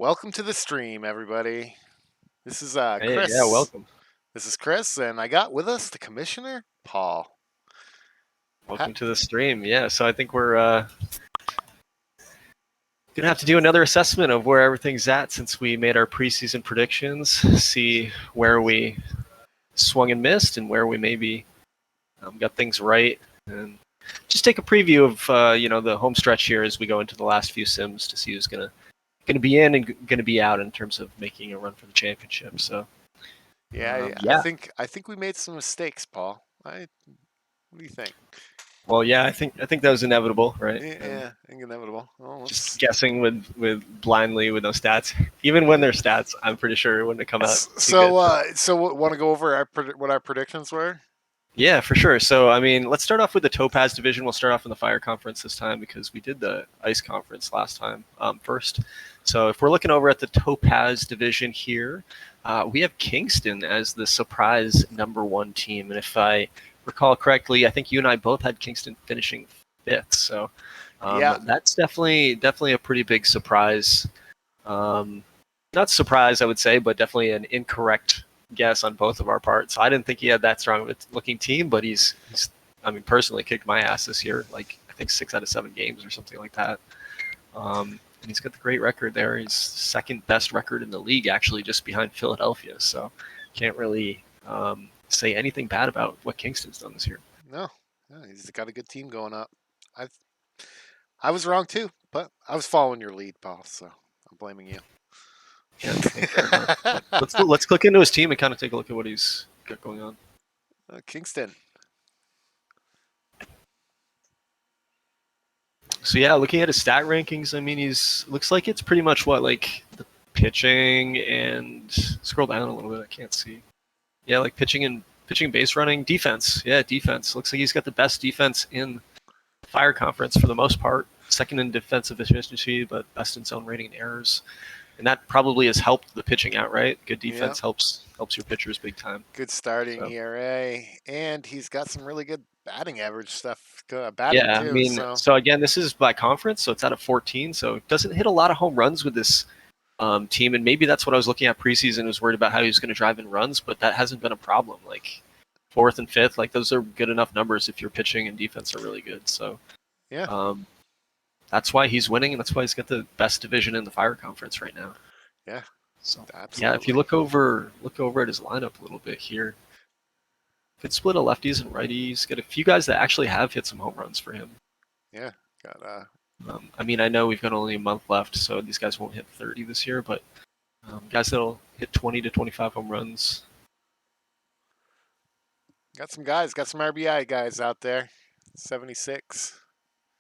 Welcome to the stream, everybody. This is Hey, yeah, Chris. welcome. This is Chris, and I got with us the commissioner, Paul. Ha- Welcome to the stream. Yeah, so I think we're gonna have to do another assessment of where everything's at since we made our preseason predictions. See where we swung and missed, and where we maybe got things right, and just take a preview of the home stretch here as we go into the last few sims to see who's gonna be in and gonna be out in terms of making a run for the championship. So yeah, yeah. I think we made some mistakes, Paul. What do you think? Well, yeah, I think that was inevitable, right? Yeah, inevitable. Well, Just guessing with blindly with no stats. Even when yeah. there's stats, I'm pretty sure it wouldn't have come out too good. So want to go over what our predictions were? Yeah, for sure. So, I mean, let's start off with the Topaz division. We'll start off in the Fire Conference this time because we did the Ice Conference last time first. So, if we're looking over at the Topaz division here, we have Kingston as the surprise #1 team. And if I recall correctly, I think you and I both had Kingston finishing 5th. So, Yeah. that's definitely a pretty big surprise. Not surprise, I would say, but definitely an incorrect guess on both of our parts. I didn't think he had that strong of a looking team, but he's I mean, personally kicked my ass this year. Like I think 6 out of 7 games or something like that. And he's got the great record there. He's second best record in the league, actually, just behind Philadelphia. So can't really say anything bad about what Kingston's done this year. No, he's got a good team going up. I I was wrong too, but I was following your lead, Paul. So I'm blaming you. Yeah, fair enough. Let's click into his team and kind of take a look at what he's got going on. Kingston. So yeah, looking at his stat rankings, I mean, he's looks like it's pretty much what like the pitching and scroll down a little bit. I can't see. Yeah, like pitching, base running, defense. Yeah, defense. Looks like he's got the best defense in the Fire Conference for the most part. Second in defensive efficiency, but best in zone rating and errors. And that probably has helped the pitching out, right? Good defense helps your pitchers big time. Good starting ERA, and he's got some really good batting average stuff. Batting Yeah, too. I mean, so again, this is by conference, so it's out of 14, so it doesn't hit a lot of home runs with this team, and maybe that's what I was looking at preseason. Was worried about how he was going to drive in runs, but that hasn't been a problem. Like 4th and 5th, like those are good enough numbers if your pitching and defense are really good. So yeah, that's why he's winning, and that's why he's got the best division in the Fire Conference right now. Yeah, so absolutely. Yeah, if you look over at his lineup a little bit here, could split a lefties and righties. Got a few guys that actually have hit some home runs for him. Yeah, got I mean, I know we've got only a month left, so these guys won't hit 30 this year, but guys that'll hit 20 to 25 home runs. Got some RBI guys out there. 76.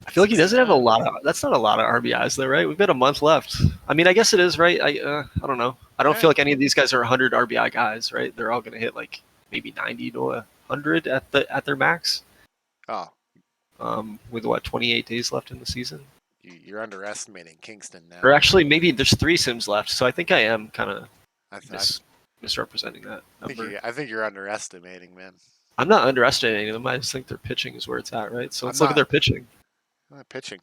I feel like he doesn't have a lot of. That's not a lot of RBIs, though, right? We've got a month left. I mean, I guess it is, right? I don't know. I don't feel like any of these guys are 100 RBI guys, right? They're all going to hit like maybe 90 to 100 at their max. Oh. With what 28 days left in the season. You're underestimating Kingston now. Or actually, maybe there's 3 sims left, so I think I am kind of misrepresenting that number. I think you're underestimating, man. I'm not underestimating them. I just think their pitching is where it's at, right? So let's look at their pitching. Pitching.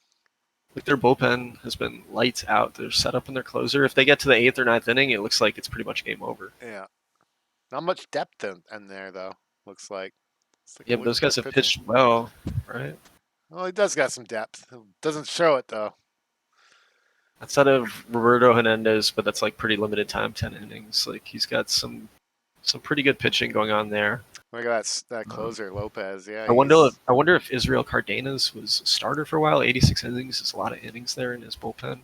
Like their bullpen has been lights out. They're set up in their closer. If they get to the 8th or 9th inning, it looks like it's pretty much game over. Yeah. Not much depth in there, though. Looks like. Yeah, but those guys have pitched well, right? Well, he does got some depth. Doesn't show it, though. Outside of Roberto Hernandez, but that's like pretty limited time, 10 innings. Like he's got some pretty good pitching going on there. Look at that closer, Lopez. Yeah. I wonder if Israel Cardenas was a starter for a while. 86 innings is a lot of innings there in his bullpen. And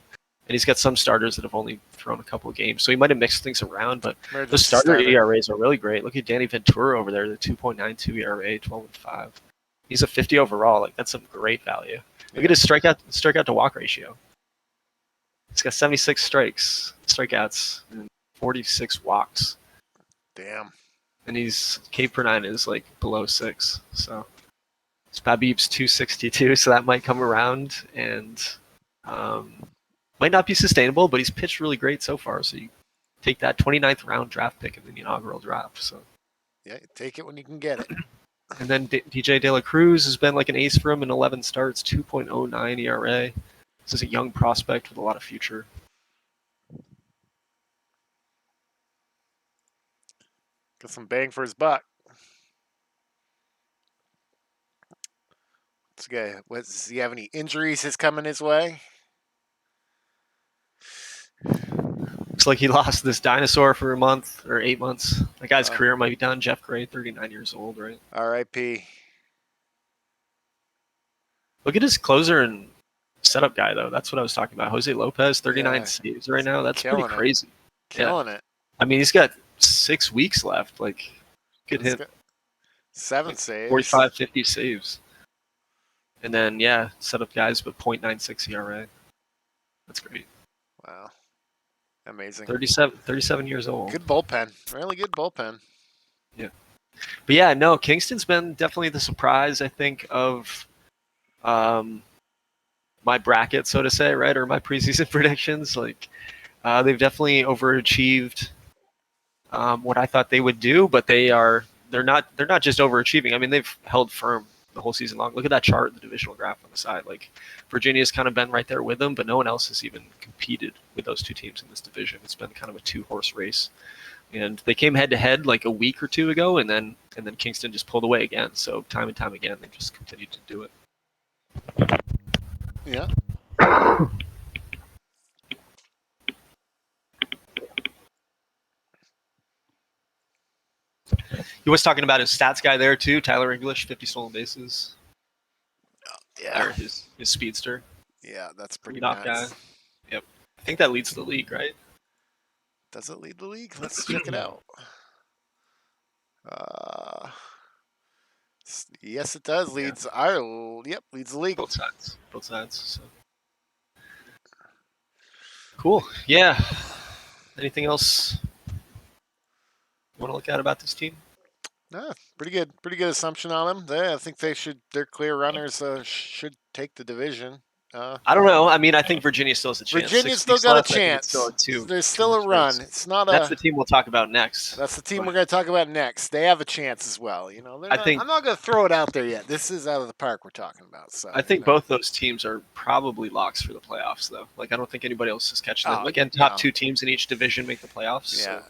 he's got some starters that have only thrown a couple of games. So he might have mixed things around, but the starter ERAs are really great. Look at Danny Ventura over there, the 2.92 ERA, 12-5. He's a 50 overall. Like that's some great value. Look at his strikeout to walk ratio. He's got 76 strikeouts, and 46 walks. Damn. And his K per 9 is like below 6. So his BABIP's 262, so that might come around and might not be sustainable, but he's pitched really great so far. So you take that 29th round draft pick in the inaugural draft. So yeah, take it when you can get it. And then DJ De La Cruz has been like an ace for him in 11 starts, 2.09 ERA. This is a young prospect with a lot of future. Got some bang for his buck. Does he have any injuries that's coming his way? Looks like he lost this dinosaur for a month or 8 months. That guy's Uh, career might be done. Jeff Gray, 39 years old, right? R.I.P. Look at his closer and setup guy, though. That's what I was talking about. Jose Lopez, 39 Yeah, saves right now. That's pretty killing it. crazy. Yeah. Killing it. I mean, he's got 6 weeks left. Like, good He's hit. got 7 Like saves. 45, 50 saves. And then, yeah, setup guys with .96 ERA. That's great. Wow. Amazing. 37 years old. Good bullpen. Really good bullpen. Yeah. But yeah, no, Kingston's been definitely the surprise, I think, of my bracket, so to say, right? Or my preseason predictions. Like, they've definitely overachieved what I thought they would do, but they're not just overachieving. I mean, they've held firm the whole season long. Look at that chart, the divisional graph on the side. Like, Virginia's kind of been right there with them, but no one else has even competed with those two teams in this division. It's been kind of a 2-horse race, and they came head to head like a week or two ago, and then Kingston just pulled away again. So time and time again, they just continued to do it. Yeah. He was talking about his stats guy there too, Tyler English, 50 stolen bases. Yeah. Or his speedster. Yeah, that's pretty Leadoff guy. nuts. Yep. I think that leads the league, right? Does it lead the league? Let's check it out. Uh, yes, it does. Leads Ireland. Yep, leads the league. Both sides. Both sides. So. Cool. Yeah. Anything else you want to look at about this team? No, pretty good. Pretty good assumption on them. I think they should. Their clear runners should take the division. I don't know. I mean, I think Virginia still has a chance. Virginia's 6 still weeks got a left. I think it's still chance. a two. There's still a run. It's not That's a. the team we'll talk about next. That's the team But we're going to talk about next. They have a chance as well. You know, I think I'm not going to throw it out there yet. This is out of the park we're talking about. So I think both those teams are probably locks for the playoffs, though. Like, I don't think anybody else is catching them. Again, top 2 teams in each division make the playoffs. Yeah. So,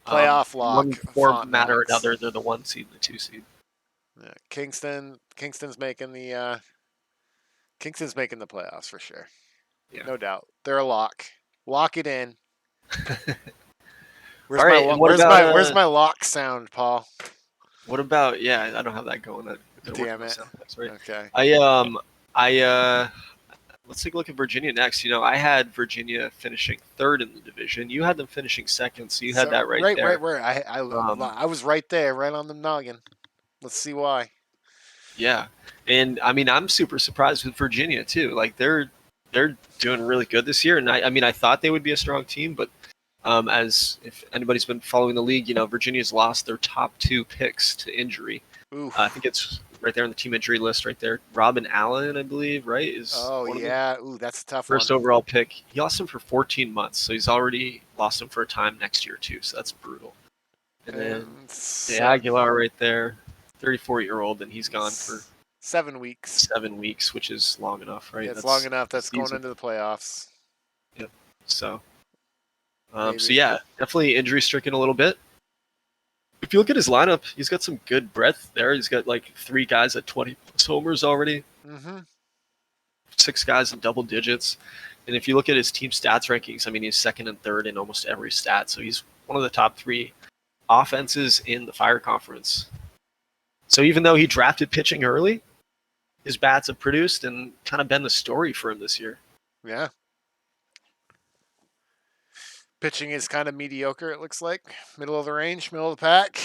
Playoff lock. One format or another, they're the 1 seed and the 2 seed. Yeah. Kingston's making the playoffs for sure. Yeah. No doubt. They're a lock. Lock it in. Where's my lock sound, Paul? What about I don't have that going. Damn it. Right? Okay. Let's take a look at Virginia next. You know, I had Virginia finishing 3rd in the division. You had them finishing 2nd, so you had that right there. Right. I was right there, right on the noggin. Let's see why. Yeah, and I mean, I'm super surprised with Virginia too. Like, they're doing really good this year, and I mean, I thought they would be a strong team, but as if anybody's been following the league, you know, Virginia's lost their top 2 picks to injury. I think it's right there on the team injury list, right there. Robin Allen, I believe, right? That's a tough first one. Overall pick. He lost him for 14 months, so he's already lost him for a time next year too. So that's brutal. And then Aguilar right there, 34-year-old, and he's gone for 7 weeks. 7 weeks, which is long enough, right? Yeah, it's long enough. That's going into the playoffs. Yep. So yeah, definitely injury stricken a little bit. If you look at his lineup, he's got some good breadth there. He's got like 3 guys at 20 plus homers already. 6 guys in double digits. And if you look at his team stats rankings, I mean, he's 2nd and 3rd in almost every stat. So he's one of the top 3 offenses in the Fire Conference. So even though he drafted pitching early, his bats have produced and kind of been the story for him this year. Yeah. Pitching is kind of mediocre, it looks like. Middle of the range, middle of the pack.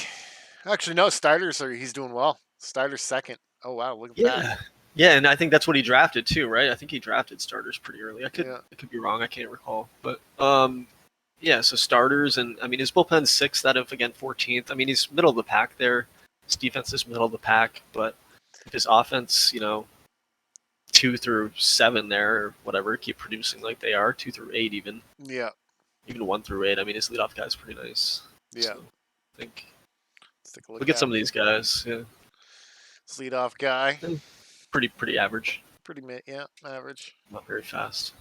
Actually, no, he's doing well. Starter's 2nd. Oh, wow, look at that. Yeah, and I think that's what he drafted too, right? I think he drafted starters pretty early. I could be wrong. I can't recall. But so starters, and I mean, his bullpen's 6th out of, again, 14th. I mean, he's middle of the pack there. His defense is middle of the pack, but if his offense, you know, 2 through 7 there or whatever, keep producing like they are, 2 through 8 even. Yeah. Even 1 through 8. I mean, his leadoff guy's pretty nice. Yeah. So I think. Let's take a look at some of these guys. Yeah. His leadoff guy. Pretty average. Average. Not very fast.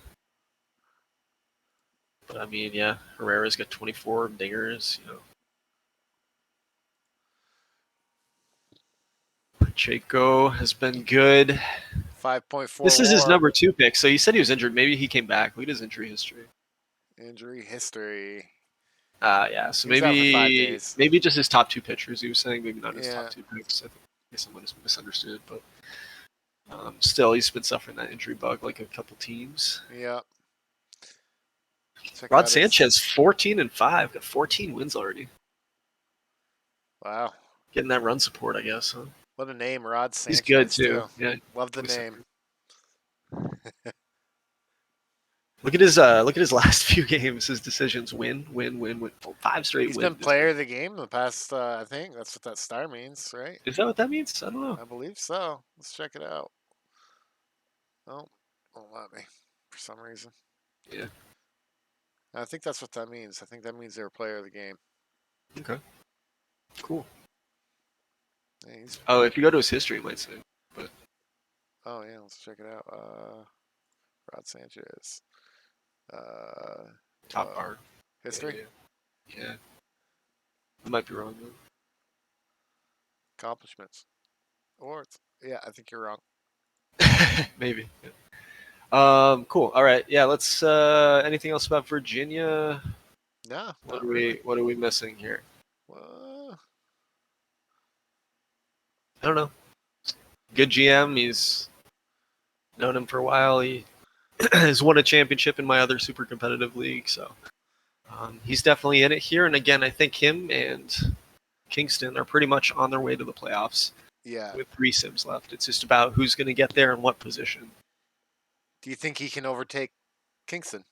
But I mean, yeah, Herrera's got 24 dingers. You know, Pacheco has been good. 5.4 This is his WAR. number 2 pick. So you said he was injured. Maybe he came back. Look at his injury history. Injury history. Yeah. So He was out for 5 maybe days. just his top 2 pitchers. He was saying maybe not his top 2 picks. I guess someone has misunderstood, but still, he's been suffering that injury bug like a couple teams. Yep. Check Rod out Sanchez, 14-5, got 14 wins already. Wow. Getting that run support, I guess. Huh? What a name, Rod Sanchez. He's good too. Yeah. Love the name. Look at his last few games. His decisions: win. 5 straight He's wins. been player of the game the past. I think that's what that star means, right? Is that what that means? I don't know. I believe so. Let's check it out. Oh, won't let me for some reason. Yeah. I think that's what that means. I think that means they're player of the game. Okay. Cool. Yeah, if you go to his history, it might say. But oh yeah, let's check it out. Rod Sanchez. Top bar. History. Yeah. I might be wrong though. Accomplishments. Awards. Yeah, I think you're wrong. Maybe. Yeah. Cool. All right. Yeah. Let's. Anything else about Virginia? No. What really. are we missing here? Well, I don't know. Good GM. He's known him for a while. He has won a championship in my other super competitive league, so he's definitely in it here. And again, I think him and Kingston are pretty much on their way to the playoffs. yeah. With 3 sims left, it's just about who's going to get there and what position. Do you think he can overtake Kingston?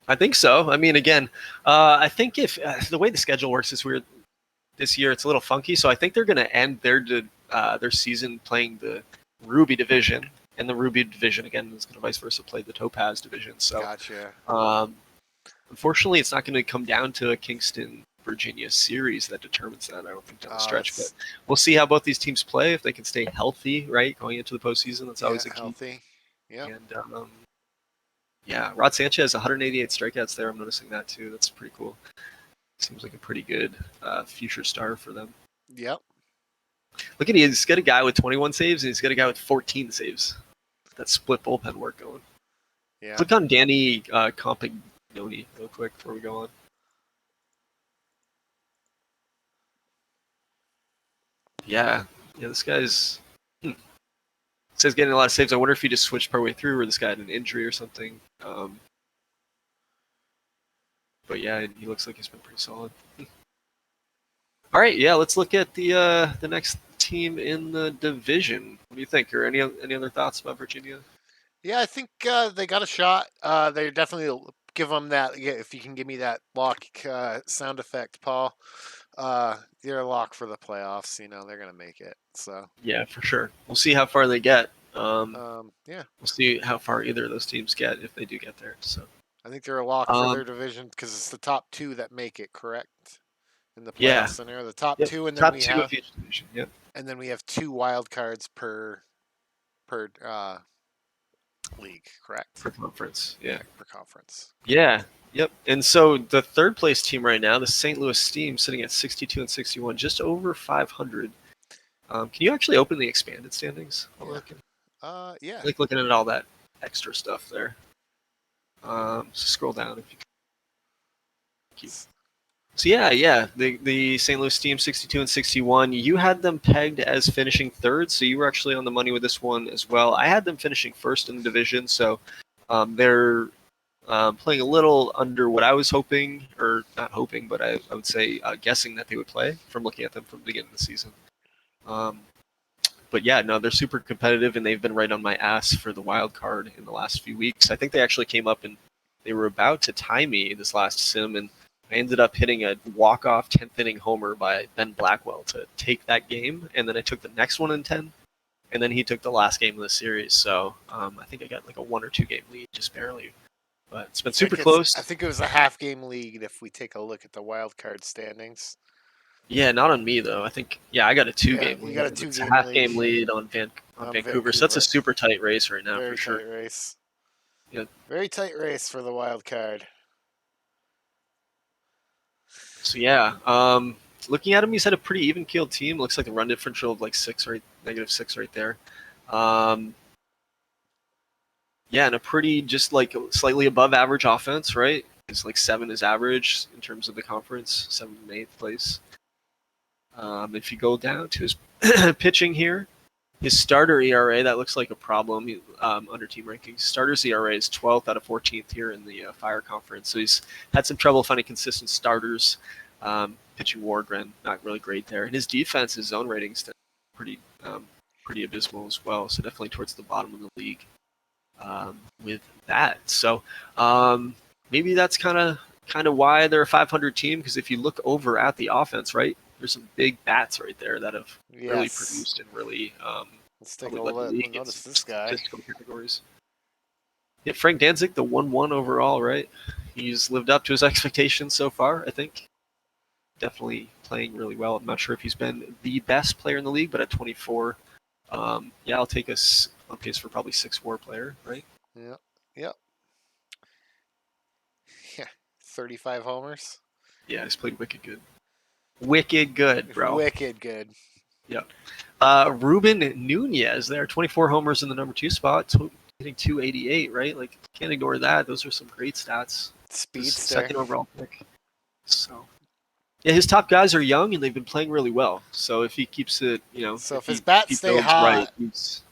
I think so. I mean, again, I think if the way the schedule works is weird this year, it's a little funky. So I think they're going to end their season playing the Ruby division, and the Ruby division again is going to vice versa play the Topaz division. So, gotcha. Unfortunately, it's not going to come down to a Kingston Virginia series that determines that. I don't think down the stretch, but we'll see how both these teams play if they can stay healthy, right, going into the postseason. That's always a key. Healthy. Yeah. And yeah, Rod Sanchez, 188 strikeouts there. I'm noticing that too. That's pretty cool. Seems like a pretty good future star for them. Yep. Look at he's got a guy with 21 saves and he's got a guy with 14 saves. That split bullpen work going. Yeah. Click on Danny Compagnoni real quick before we go on. Yeah, this guy's says getting a lot of saves. I wonder if he just switched partway through, or this guy had an injury or something. But yeah, he looks like he's been pretty solid. All right, yeah, let's look at the next team in the division. What do you think? Or any other thoughts about Virginia? Yeah, I think they got a shot. They definitely give them that. Yeah, if you can give me that lock sound effect, Paul. They're a lock for the playoffs. You know they're gonna make it. So yeah, for sure. We'll see how far they get. yeah, we'll see how far either of those teams get if they do get there. So I think they're a lock for their division because it's the top 2 that make it. Correct in the playoff scenario, the top 2, and then we have each division. Yep. And then we have 2 wild cards per league, correct? Per conference, yeah. Per conference. Yeah, yep. And so the third place team right now, the St. Louis Steam, sitting at 62-61, just over 500. Can you actually open the expanded standings? Yeah. I like looking at all that extra stuff there. So scroll down if you can. So yeah, the St. Louis Steam 62-61. You had them pegged as finishing third, so you were actually on the money with this one as well. I had them finishing first in the division, so they're playing a little under what I was hoping, or not hoping, but I would say guessing that they would play from looking at them from the beginning of the season. But yeah, no, they're super competitive, and they've been right on my ass for the wild card in the last few weeks. I think they actually came up and they were about to tie me this last sim, and I ended up hitting a walk-off 10th inning homer by Ben Blackwell to take that game, and then I took the next one in 10, and then he took the last game of the series. So I think I got like a 1 or 2 game lead, just barely. But it's been super close. I think it was a half game lead if we take a look at the wild card standings. Yeah, not on me though. I think I got a 2-game lead. You got a 2-game lead. A half game lead on Vancouver. So that's a super tight race right now. Very for sure. Tight race. Yeah. Very tight race for the wild card. So yeah, looking at him, he's had a pretty even-keeled team. Looks like the run differential of like -6 right there. Um, yeah, and a pretty just like slightly above average offense, right? It's like 7 is average in terms of the conference, 7th and 8th place. If you go down to his pitching here, his starter ERA, that looks like a problem under team rankings. Starter's ERA is 12th out of 14th here in the Fire Conference. So he's had some trouble finding consistent starters. Pitching Wargren, not really great there. And his defense, his zone ratings, pretty pretty abysmal as well. So definitely towards the bottom of the league with that. So maybe that's kind of why they're a 500 team, because if you look over at the offense, right, there's some big bats right there that have really produced and really let's take a look. Notice this guy. Statistical categories. Yeah, Frank Danzig, the 1-1 overall, right? He's lived up to his expectations so far, I think. Definitely playing really well. I'm not sure if he's been the best player in the league, but at 24, yeah, I'll take us on pace for probably 6-4 player, right? Yeah. Yep. Yeah. 35 homers. Yeah, he's played wicked good. Wicked good, bro. Wicked good. Yep. Ruben Nunez there, 24 homers in the number 2 spot, hitting 288, right? Like, can't ignore that. Those are some great stats. Speedster. 2nd overall pick. So, yeah, his top guys are young and they've been playing really well. So if he keeps it, so if his bats stay hot, right, he's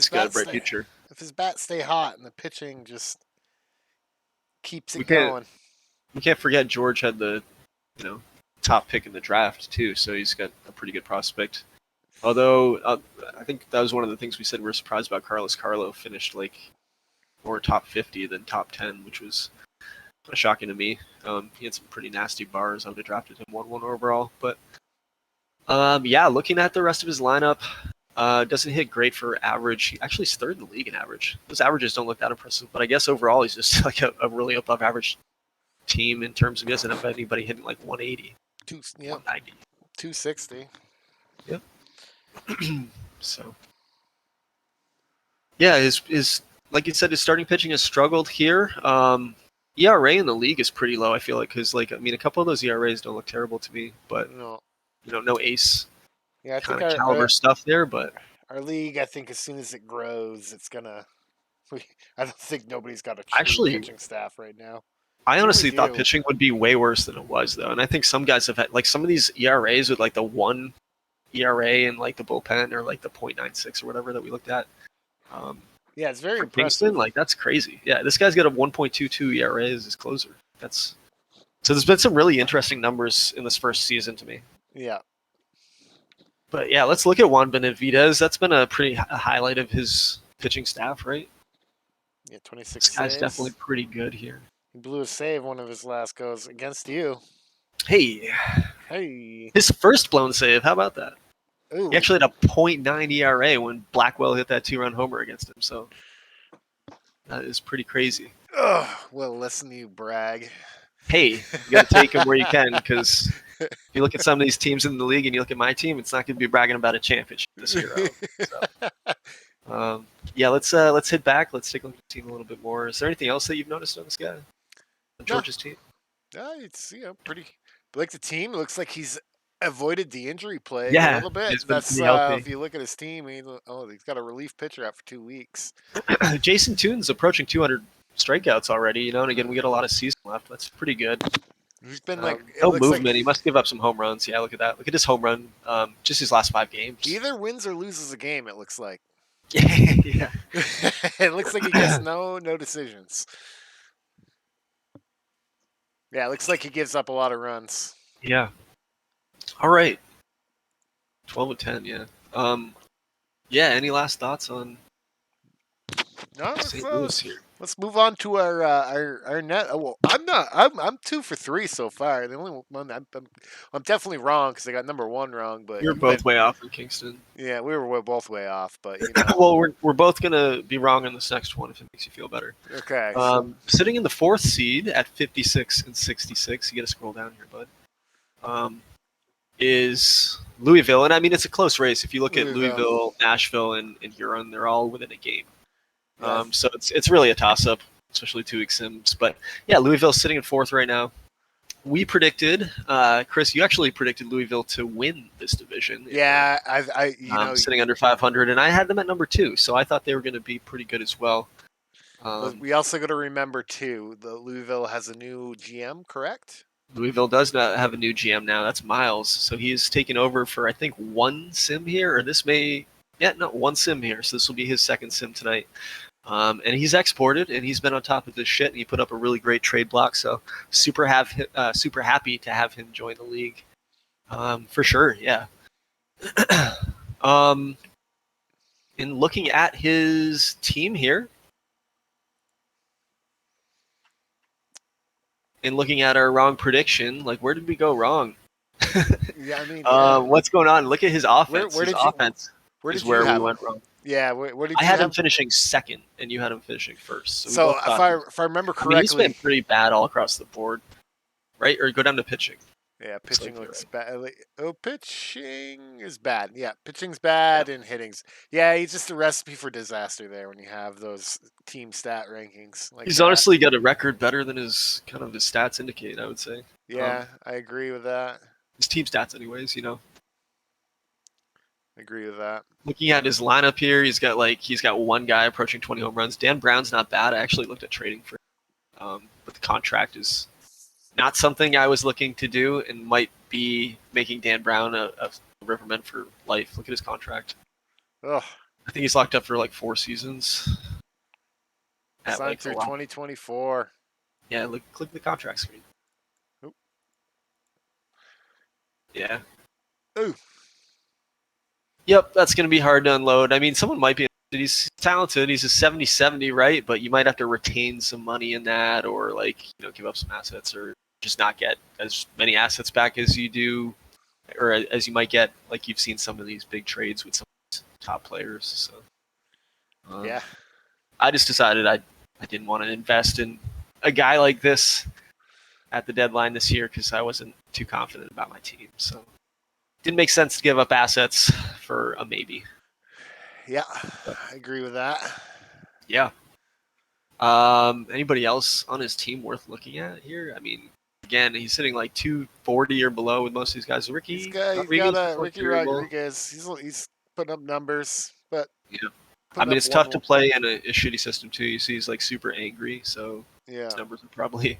got a bright future. If his bats stay hot and the pitching just keeps it going. We can't forget George had the, top pick in the draft too, so he's got a pretty good prospect. Although I think that was one of the things we said we were surprised about. Carlos Carlo finished like more top 50 than top 10, which was kind of shocking to me. He had some pretty nasty bars. I would have drafted him 1-1 overall. But yeah, looking at the rest of his lineup, doesn't hit great for average. He actually is 3rd in the league in average. Those averages don't look that impressive, but I guess overall he's just like a really above average team in terms of he doesn't have anybody hitting like 180. 190. 260. Yep. So, yeah, his like you said, his starting pitching has struggled here. ERA in the league is pretty low, I feel like, because a couple of those ERAs don't look terrible to me, but no ace kind of caliber stuff there. But our league, I think, as soon as it grows, it's gonna. I don't think nobody's got a true pitching staff right now. I honestly thought pitching would be way worse than it was, though, and I think some guys have had like some of these ERAs with like the 1 ERA and like the bullpen or like the .96 or whatever that we looked at. Yeah, it's very impressive. Kingston, like that's crazy. Yeah, this guy's got a 1.22 ERA as his closer. So there's been some really interesting numbers in this first season to me. Yeah. But yeah, let's look at Juan Benavidez. That's been a pretty highlight of his pitching staff, right? Yeah, 26 This guy's saves. definitely pretty good here. He blew a save one of his last goes against you. Hey. His first blown save. How about that? Ooh. He actually had a .9 ERA when Blackwell hit that 2-run homer against him. So that is pretty crazy. Well, listen to you brag. Hey, you got to take him where you can, because if you look at some of these teams in the league and you look at my team, it's not going to be bragging about a championship this year. So, yeah, let's hit back. Let's take a look at the team a little bit more. Is there anything else that you've noticed on this guy? On George's team? It's pretty. Like the team, it looks like he's avoided the injury plague a little bit. That's if you look at his team, he's got a relief pitcher out for 2 weeks. Jason Toon's approaching 200 strikeouts already, and again, we got a lot of season left. That's pretty good. He's been no movement. He must give up some home runs. Yeah, look at that. Look at his home run. Just his last 5 games. He either wins or loses a game. It looks like. Yeah. It looks like he gets no decisions. Yeah, it looks like he gives up a lot of runs. Yeah. All right. 12-10. Yeah. Yeah. Any last thoughts on St. Louis here? Let's move on to our net. Well, I'm 2 for 3 so far. The only one I'm definitely wrong because I got number 1 wrong. But you're both way off in Kingston. Yeah, we were both way off. But well, we're both gonna be wrong on this next one if it makes you feel better. Okay. Sitting in the 4th seed at 56 and 66. You got to scroll down here, bud. Is Louisville, and I mean it's a close race. If you look at Louisville, Nashville, and Huron, they're all within a game. So it's really a toss-up, especially 2 week sims. But yeah, Louisville's sitting in 4th right now. we predicted, Chris, you actually predicted Louisville to win this division. Yeah, Sitting under 500, and I had them at number 2, so I thought they were going to be pretty good as well. We also got to remember too, the Louisville has a new GM, correct? Louisville does not have a new GM now. That's Miles, so he's taken over for I think one sim here, or this may, yeah, no, one sim here. So this will be his second sim tonight. And he's exported, and he's been on top of this shit, and he put up a really great trade block. So super happy to have him join the league, for sure. Yeah. In looking at his team here, in looking at our wrong prediction, like where did we go wrong? Yeah, I mean, yeah. What's going on? Look at his offense. Where His did you offense where is did you where we have him? went wrong. Yeah, where did I you had him have? finishing second, and you had him finishing first. So we So both thought. if I remember I mean, he's been correctly, pretty bad all across the board, right? Or go down to pitching. yeah, Looks pitching like looks right. bad. Oh, pitching is bad. Yeah, pitching's bad Yeah. and hitting's. Yeah, he's just a recipe for disaster there when you have those team stat rankings like He's that. honestly got a record better than his stats indicate. I would say. Yeah, I agree with that. His team stats, anyways. I agree with that. Looking at his lineup here, he's got one guy approaching 20 home runs. Dan Brown's not bad. I actually looked at trading for him, but the contract is not something I was looking to do, and might be making Dan Brown a Riverman for life. Look at his contract. Ugh, I think he's locked up for like 4 seasons. At signed like a through lot. 2024. Yeah, click the contract screen. Oop. Yeah. Ooh. Yep, that's going to be hard to unload. I mean, someone might be. He's talented. He's a 70-70, right? But you might have to retain some money in that, or give up some assets, or just not get as many assets back as you do, or as you might get. Like you've seen some of these big trades with some top players. So Yeah. I just decided I didn't want to invest in a guy like this at the deadline this year because I wasn't too confident about my team. So it didn't make sense to give up assets for a maybe. Yeah, I agree with that. Yeah. Anybody else on his team worth looking at here? I mean, again, he's sitting like 240 or below with most of these guys. He's Ricky got Rodriguez, Ricky Rodriguez. He's putting up numbers, but yeah. I putting mean, up it's tough to one. play in a shitty system too. You see, he's like super angry, so Yeah. his numbers are probably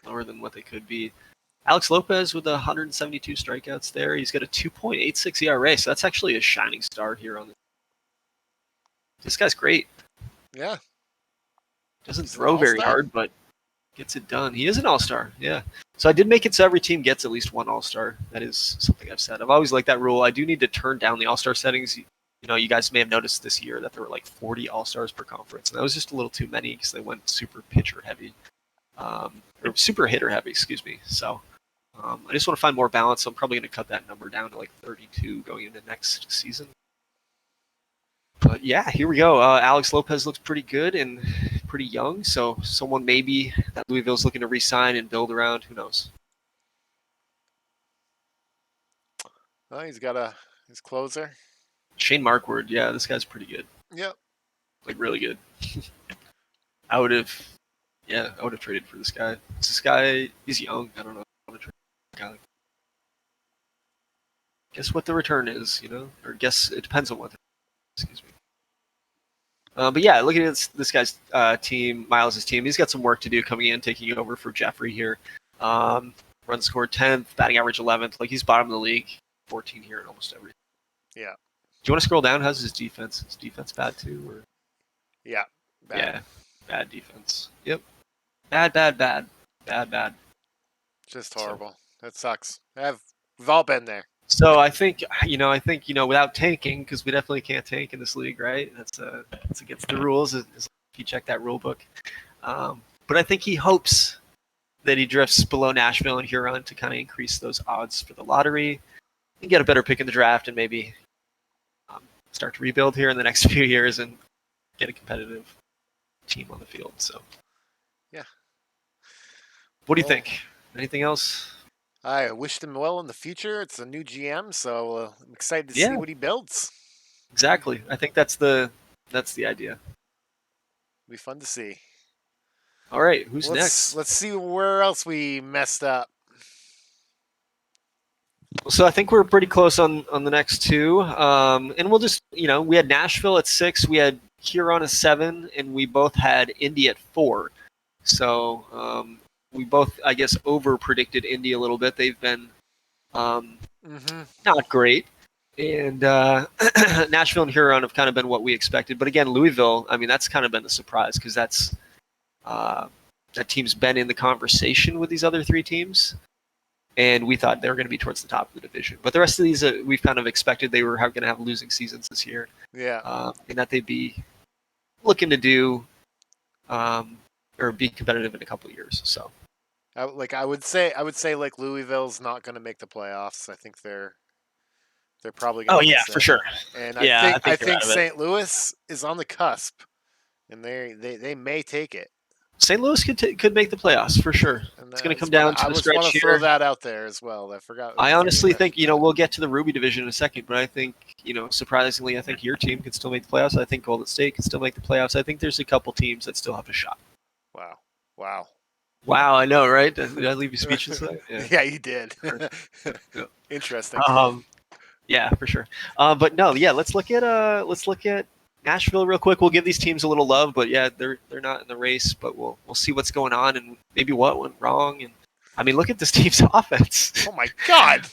lower than what they could be. Alex Lopez with 172 strikeouts there. He's got a 2.86 ERA, so that's actually a shining star here on this guy's great. Yeah. Doesn't throw very hard, but gets it done. He is an all-star, yeah. So I did make it so every team gets at least one all-star. That is something I've said. I've always liked that rule. I do need to turn down the all-star settings. You guys may have noticed this year that there were like 40 all-stars per conference, and that was just a little too many because they went super pitcher heavy, or super hitter heavy, excuse me. So I just want to find more balance. So I'm probably going to cut that number down to like 32 going into next season. But yeah, here we go. Alex Lopez looks pretty good and pretty young, so someone maybe that Louisville's looking to re-sign and build around. Who knows? Oh, he's got his closer. Shane Markward, yeah, this guy's pretty good. Yep. Like really good. I would have traded for this guy. This guy, he's young. I don't know. I would trade for a guy like that. Guess what the return is, or guess it depends on what. Excuse me. But yeah, looking at this guy's team, Miles' team, he's got some work to do coming in, taking over for Jeffrey here. Run scored 10th, batting average 11th. Like he's bottom of the league, 14 here in almost everything. Yeah. Do you want to scroll down? How's his defense? His defense bad too? Or? Yeah. Bad. Yeah, bad defense. Yep. Bad. Just horrible. That sucks. We've all been there. So I think without tanking, because we definitely can't tank in this league, right? That's against the rules. If you check that rule book, but I think he hopes that he drifts below Nashville and Huron to kind of increase those odds for the lottery and get a better pick in the draft, and maybe start to rebuild here in the next few years and get a competitive team on the field. So, yeah. What do you think? Anything else? I wished him well in the future. It's a new GM, so I'm excited to see what he builds. Exactly. I think that's the idea. It'll be fun to see. All right, who's next? Let's see where else we messed up. So I think we're pretty close on the next two, and we'll just we had Nashville at 6, we had Huron at 7, and we both had Indy at 4. So we both, I guess, over predicted Indy a little bit. They've been not great, and Nashville and Huron have kind of been what we expected. But again, Louisville, I mean, that's kind of been the surprise because that team's been in the conversation with these other 3 teams. And we thought they were going to be towards the top of the division. But the rest of these, we've kind of expected they were going to have losing seasons this year. Yeah. And that they'd be looking to do or be competitive in a couple of years. So, I would say like Louisville's not going to make the playoffs. I think they're probably going to. Oh yeah, for sure. And yeah, I think St. Louis is on the cusp, and they may take it. St. Louis could make the playoffs for sure. It's going to come down to the stretch here. I want to throw that out there as well. I forgot. I honestly think we'll get to the Ruby division in a second, but I think surprisingly, I think your team can still make the playoffs. I think Golden State can still make the playoffs. I think there's a couple teams that still have a shot. Wow! I know, right? Did I leave you speechless? Yeah, you did. Interesting. Yeah, for sure. But no, yeah. Let's look at Nashville real quick. We'll give these teams a little love, but yeah, they're not in the race. But we'll see what's going on and maybe what went wrong. And I mean, look at this team's offense. Oh my God!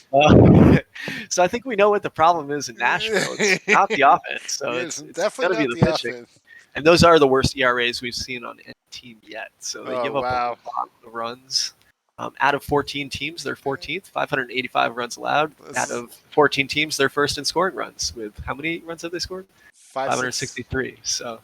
So I think we know what the problem is in Nashville. It's not the offense. So it's definitely going to be the pitching. Offense. And those are the worst ERAs we've seen on any team yet. So they give up a lot of runs. Out of 14 teams, they're 14th, 585 runs allowed. Out of 14 teams, they're first in scoring runs. With how many runs have they scored? 563. So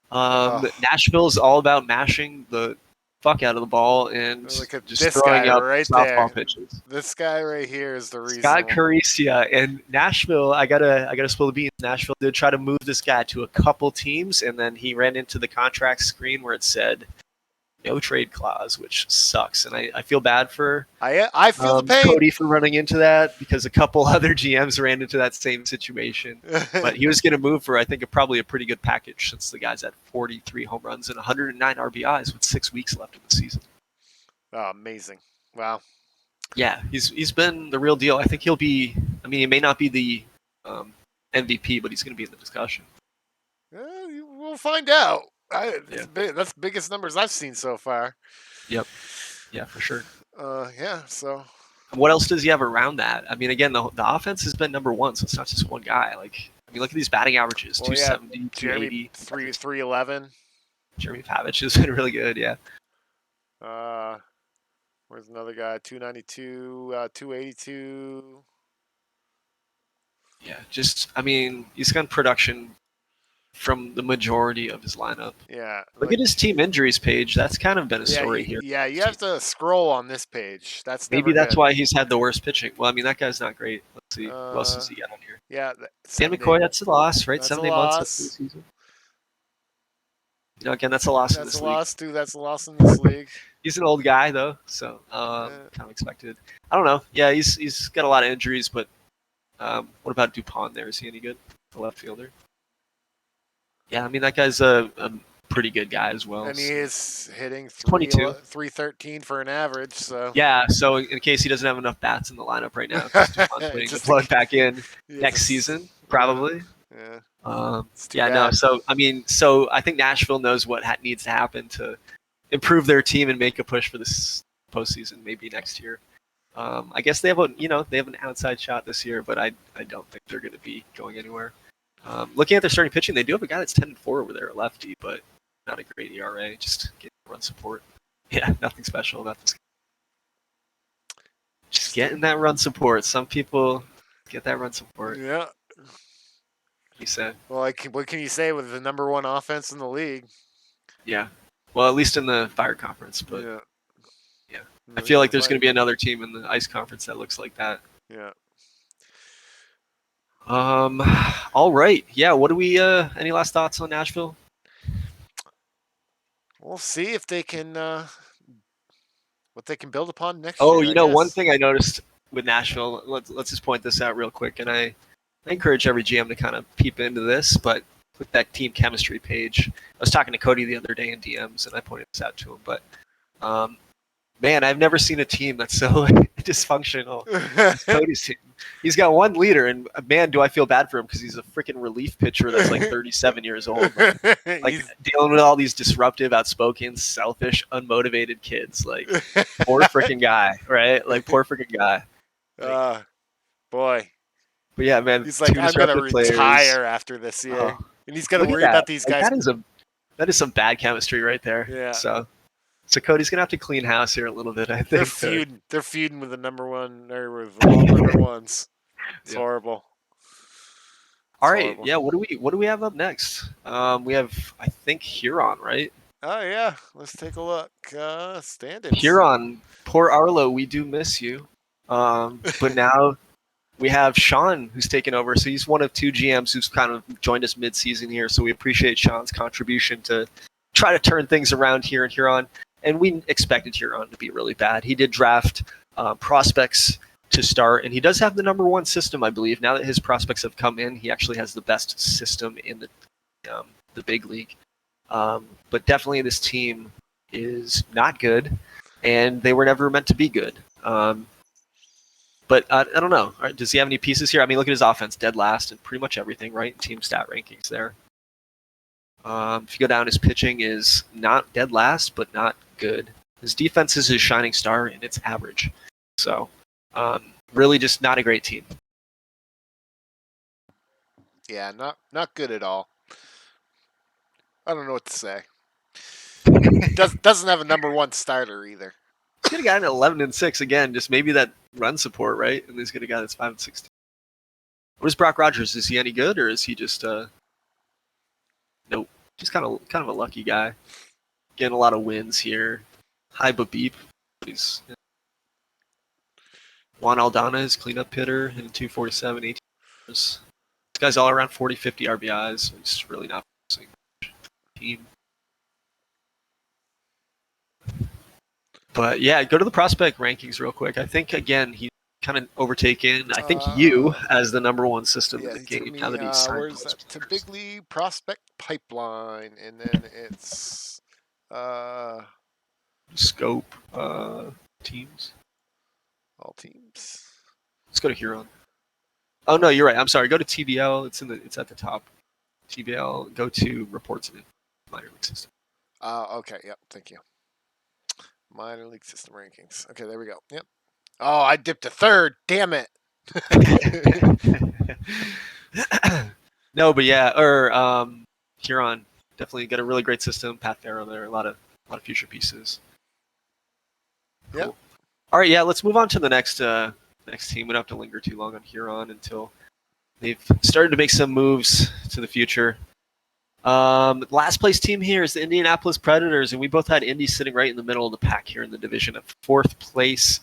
Nashville is all about mashing the fuck out of the ball and just throwing up softball pitches. This guy right here is the reason. Scott Caricia and Nashville. I gotta spill the beans. Nashville did try to move this guy to a couple teams, and then he ran into the contract screen where it said no trade clause, which sucks. And I feel bad for I feel the pain. Cody for running into that because a couple other GMs ran into that same situation. But he was going to move for, I think, probably a pretty good package since the guy's at 43 home runs and 109 RBIs with 6 weeks left in the season. Oh, amazing. Wow. Yeah, he's been the real deal. I think he'll be, I mean, he may not be the MVP, but he's going to be in the discussion. We'll find out. That's the biggest numbers I've seen so far. Yep. Yeah, for sure. Yeah. So, what else does he have around that? I mean, again, the offense has been number one, so it's not just one guy. Like, I mean, look at these batting averages: 270, 280, 311. Jeremy Pavich has been really good. Yeah. Where's another guy? 292, 282. Yeah, just I mean, he's got production from the majority of his lineup. Yeah. Look at his team injuries page. That's kind of been a story here. Yeah, you have to scroll on this page. Maybe that's why he's had the worst pitching. Well, I mean, that guy's not great. Let's see. Who else does he got on here? Yeah. Sam McCoy, that's a loss, right? 7 months of the season. Again, that's a loss in this league. That's a loss in this league. He's an old guy, though, so kind of expected. I don't know. Yeah, he's got a lot of injuries, but what about Dupont there? Is he any good? The left fielder? Yeah, I mean, that guy's a pretty good guy as well. And he is hitting 313 for an average. So yeah, so in case he doesn't have enough bats in the lineup right now, putting the plug back in next season, probably. Yeah. No. So I mean, I think Nashville knows what needs to happen to improve their team and make a push for this postseason, maybe next year. I guess they have an outside shot this year, but I don't think they're going to be going anywhere. Looking at their starting pitching, they do have a guy that's 10-4 over there, a lefty, but not a great ERA. Just getting run support. Yeah, nothing special about this guy. Just getting that run support. Some people get that run support. Yeah. He said. Well, what can you say with the number one offense in the league? Yeah. Well, at least in the Fire Conference, but yeah. I feel like there's going to be another team in the Ice Conference that looks like that. Yeah. All right. Yeah. What do we? Any last thoughts on Nashville? We'll see if they can, what they can build upon next year. Oh, one thing I noticed with Nashville. Let's just point this out real quick, and I encourage every GM to kind of peep into this, but with that team chemistry page, I was talking to Cody the other day in DMs, and I pointed this out to him. But Man, I've never seen a team that's so dysfunctional as Cody's team. He's got one leader, and man, do I feel bad for him because he's a freaking relief pitcher that's like 37 years old, like He's dealing with all these disruptive, outspoken, selfish, unmotivated kids. Like, poor freaking guy, right? Like, poor freaking guy. Like, boy. but yeah, man, He's like, two I'm gonna disruptive players. retire after this year, Oh, and he's got to look at worry about that! these Like, guys. that is some bad chemistry right there. Yeah, So Cody's gonna have to clean house here a little bit, I they're think. feuding. They're feuding with the number one or with all number ones. It's Yep. horrible. All It's right, horrible. yeah. What do we have up next? We have, I think, Huron, right? Oh yeah, let's take a look. Standings. Huron, poor Arlo, we do miss you. But now we have Sean who's taken over. So he's one of two GMs who's kind of joined us mid-season here. So we appreciate Sean's contribution to try to turn things around here in Huron. And we expected Huron to be really bad. He did draft prospects to start, and he does have the number one system, I believe. Now that his prospects have come in, he actually has the best system in the big league. But definitely this team is not good, and they were never meant to be good. But I don't know. Right, does he have any pieces here? I mean, look at his offense, dead last in pretty much everything, right? Team stat rankings there. If you go down, his pitching is not dead last, but not good. His defense is his shining star, and it's average. So, really just not a great team. Yeah, not good at all. I don't know what to say. Doesn't have a number one starter either. He's gonna got an 11-6 again. Just maybe that run support, right? And he's gonna got his 5-16. What is Brock Rogers? Is he any good, or is he just nope? Just kind of a lucky guy. Getting a lot of wins here. High but beep. He's Juan Aldana is cleanup hitter in 247, 18 years. This guy's all around 40, 50 RBIs. It's really not producing team. But yeah, go to the prospect rankings real quick. I think again he's kind of overtaken. I think you as the number one system in the game. Now that he's signed where's that? To Big League Prospect Pipeline, and then it's scope teams. all teams. Let's go to Huron. Oh no, you're right. I'm sorry. Go to TBL. It's at the top. TBL. Go to reports and minor league system. Okay. Yep. Thank you. Minor league system rankings. Okay, there we go. Yep. Oh, I dipped to third. Damn it. No, but yeah, Huron definitely got a really great system. Pat Farrow there, a lot of future pieces. Cool. Yep. All right, yeah, let's move on to the next team. We don't have to linger too long on Huron until they've started to make some moves to the future. Last place team here is the Indianapolis Predators, and we both had Indy sitting right in the middle of the pack here in the division at fourth place.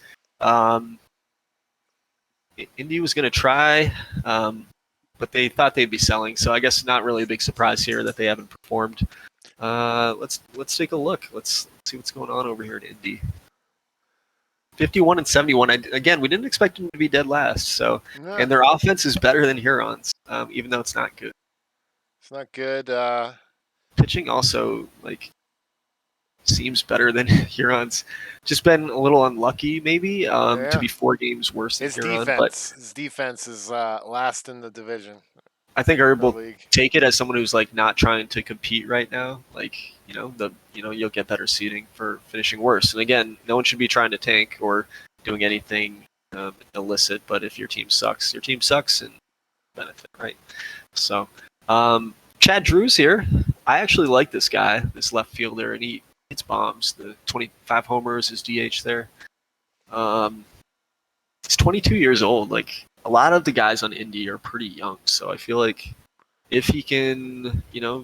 Indy was going to try, but they thought they'd be selling, so I guess not really a big surprise here that they haven't performed. Let's take a look. Let's see what's going on over here at Indy. 51 and 71. Again, we didn't expect them to be dead last. So, No, and their offense is better than Huron's, even though it's not good. it's not good. Pitching also seems better than Huron's. Just been a little unlucky, maybe, to be 4 games worse than Huron. His defense is last in the division. I think Herb will take it as someone who's not trying to compete right now. You'll get better seeding for finishing worse. And again, no one should be trying to tank or doing anything illicit. But if your team sucks, and benefit, right? So, Chad Drew's here. I actually like this guy, this left fielder, and he hits bombs. The 25 homers, his DH there. He's 22 years old. A lot of the guys on Indy are pretty young, so I feel like if he can,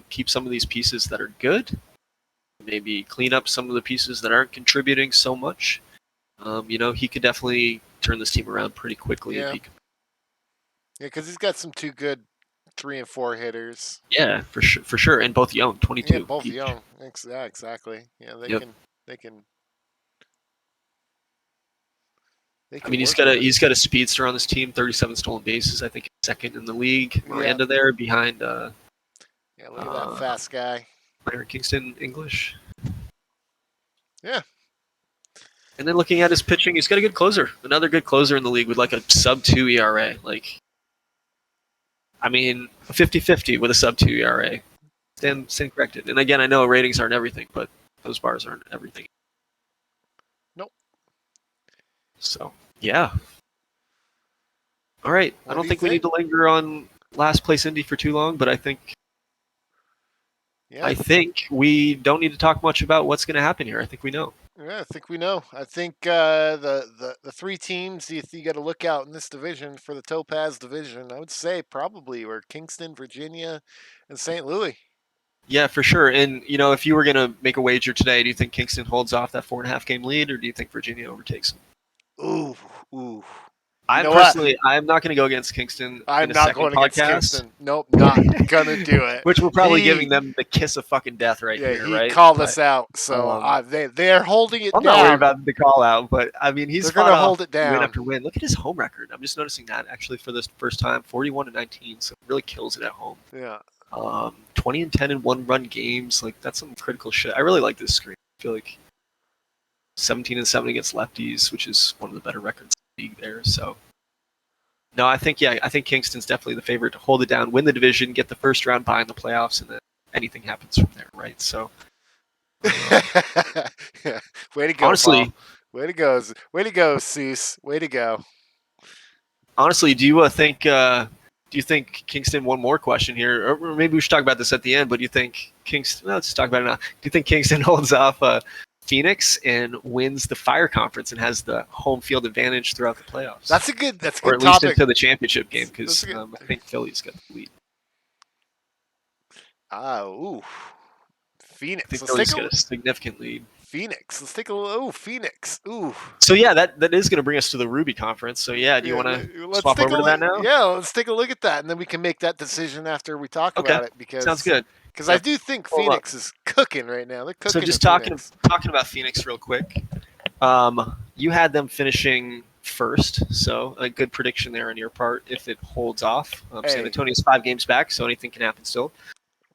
keep some of these pieces that are good, maybe clean up some of the pieces that aren't contributing so much, he could definitely turn this team around pretty quickly. Yeah, because he's got some 2 good 3 and 4 hitters. Yeah, for sure, and both young, 22. Yeah, both each. Young. Yeah, exactly. Yeah, they can. I mean, he's got a speedster on this team, 37 stolen bases. I think second in the league. Miranda there behind. Yeah, look at that fast guy. Byron Kingston English. Yeah. And then looking at his pitching, he's got a good closer. Another good closer in the league with like a sub-2 ERA. Like, I mean, 50-50 with a sub-2 ERA. Stand corrected. And again, I know ratings aren't everything, but those bars aren't everything. Nope. So, yeah. All right. I What don't do you think we need think? to linger on last place Indy for too long, but I think Yeah, we don't need to talk much about what's going to happen here. I think we know. yeah, I think we know. I think the three teams you got to look out in this division for the Topaz division. I would say probably were Kingston, Virginia, and St. Louis. Yeah, for sure. And if you were going to make a wager today, do you think Kingston holds off that 4.5 game lead, or do you think Virginia overtakes them? Ooh, ooh. You know what? I'm not going to go against Kingston in I'm a not second going against podcast, Kingston. Nope, not gonna do it. which we're probably giving He, them the kiss of fucking death right yeah, here, he right? called But us out, so um, they're holding it I'm not worried down. about the call out, but I mean, he's They're fought gonna off hold it win down. after win. Look at his home record. I'm just noticing that actually for this first time, 41-19, so really kills it at home. Yeah. 20-10 in one-run games, like that's some critical shit. I really like this screen. I feel like 17-7 against lefties, which is one of the better records in the league there. So, no, I think Kingston's definitely the favorite to hold it down, win the division, get the first round bye in the playoffs, and then anything happens from there, right? So, Yeah. Way to go, Paul. honestly, Way to go. Way to go, Cease. Way to go. do you think Kingston? One more question here, or maybe we should talk about this at the end. But do you think Kingston? No, let's talk about it now. Do you think Kingston holds off Phoenix and wins the Fire Conference and has the home field advantage throughout the playoffs, That's a good or at least topic. into the championship game? That's Because a good. I think Philly's got the lead. Ooh. I Phoenix. think Let's take Philly's a got a significant lead. Phoenix. Let's take a look. Ooh, Phoenix. Ooh. So yeah, that is going to bring us to the Ruby Conference. So yeah, do you Yeah, want to let's swap take a over to look. that now? Yeah, let's take a look at that, and then we can make that decision after we talk Okay, about it. sounds Because good. I Yep. do think Well, Phoenix is cooking right now. They're so cooking in just talking Phoenix. about Phoenix real quick. You had them finishing first, so a good prediction there on your part if it holds off. San Hey, Antonio's 5 games back, so anything can happen still.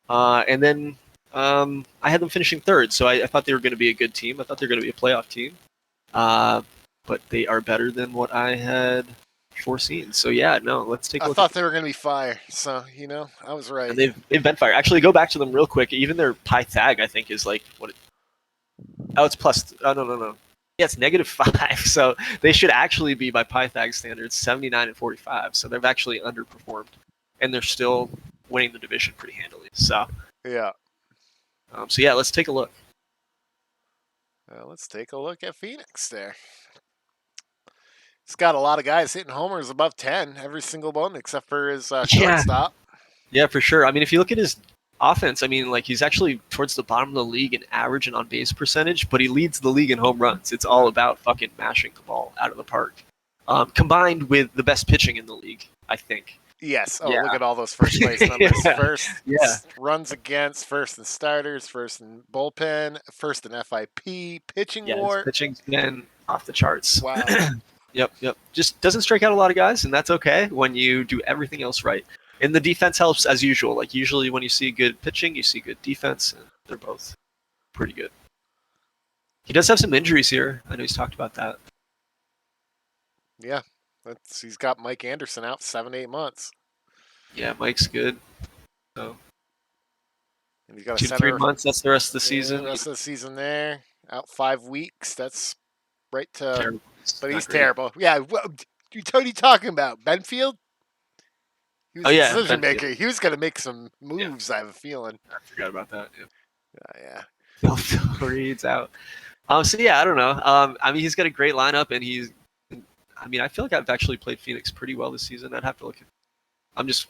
And then I had them finishing third, so I thought they were going to be a good team. I thought they were going to be a playoff team. But they are better than what I had foreseen. So yeah, no, let's take a I look at thought they were going to be fire. So I was right. and they've been fire. Actually, go back to them real quick. Even their Pythag, I think, is like what? Oh, it's plus. Oh no. Yeah, it's -5. So they should actually be by Pythag standards 79-45. So they've actually underperformed, and they're still winning the division pretty handily. So Yeah. so yeah, let's take a look. Let's take a look at Phoenix there. He's got a lot of guys hitting homers above 10, every single one except for his Yeah, shortstop. yeah, for sure. I mean, if you look at his offense, I mean, like he's actually towards the bottom of the league in average and on base percentage, but he leads the league in home runs. It's all about fucking mashing the ball out of the park, combined with the best pitching in the league, I think. Yes. Oh, Yeah, look at all those first place numbers. yeah, First yeah. runs against, first in starters, first in bullpen, first in FIP, pitching Yeah, his war. pitching's been off the charts. Wow. Yep. Just doesn't strike out a lot of guys, and that's okay when you do everything else right. And the defense helps as usual. Like usually when you see good pitching, you see good defense, and they're both pretty good. He does have some injuries here. I know he's talked about that. Yeah. He's got Mike Anderson out 7-8 months. Yeah, Mike's good. So And he's got a 2 to 3 center. months. That's the rest of the Yeah, season. the rest of the season there. Out 5 weeks. That's right to. Terrible. But Not he's great. terrible. Yeah. What are you talking about? Benfield? He was Oh a yeah, decision Benfield. maker. He was going to make some Yeah, moves, I have a feeling. I forgot about that. Yeah. Phil Reed's out. So yeah, I don't know. I mean, he's got a great lineup, and I mean, I feel like I've actually played Phoenix pretty well this season. I'd have to look. I'm just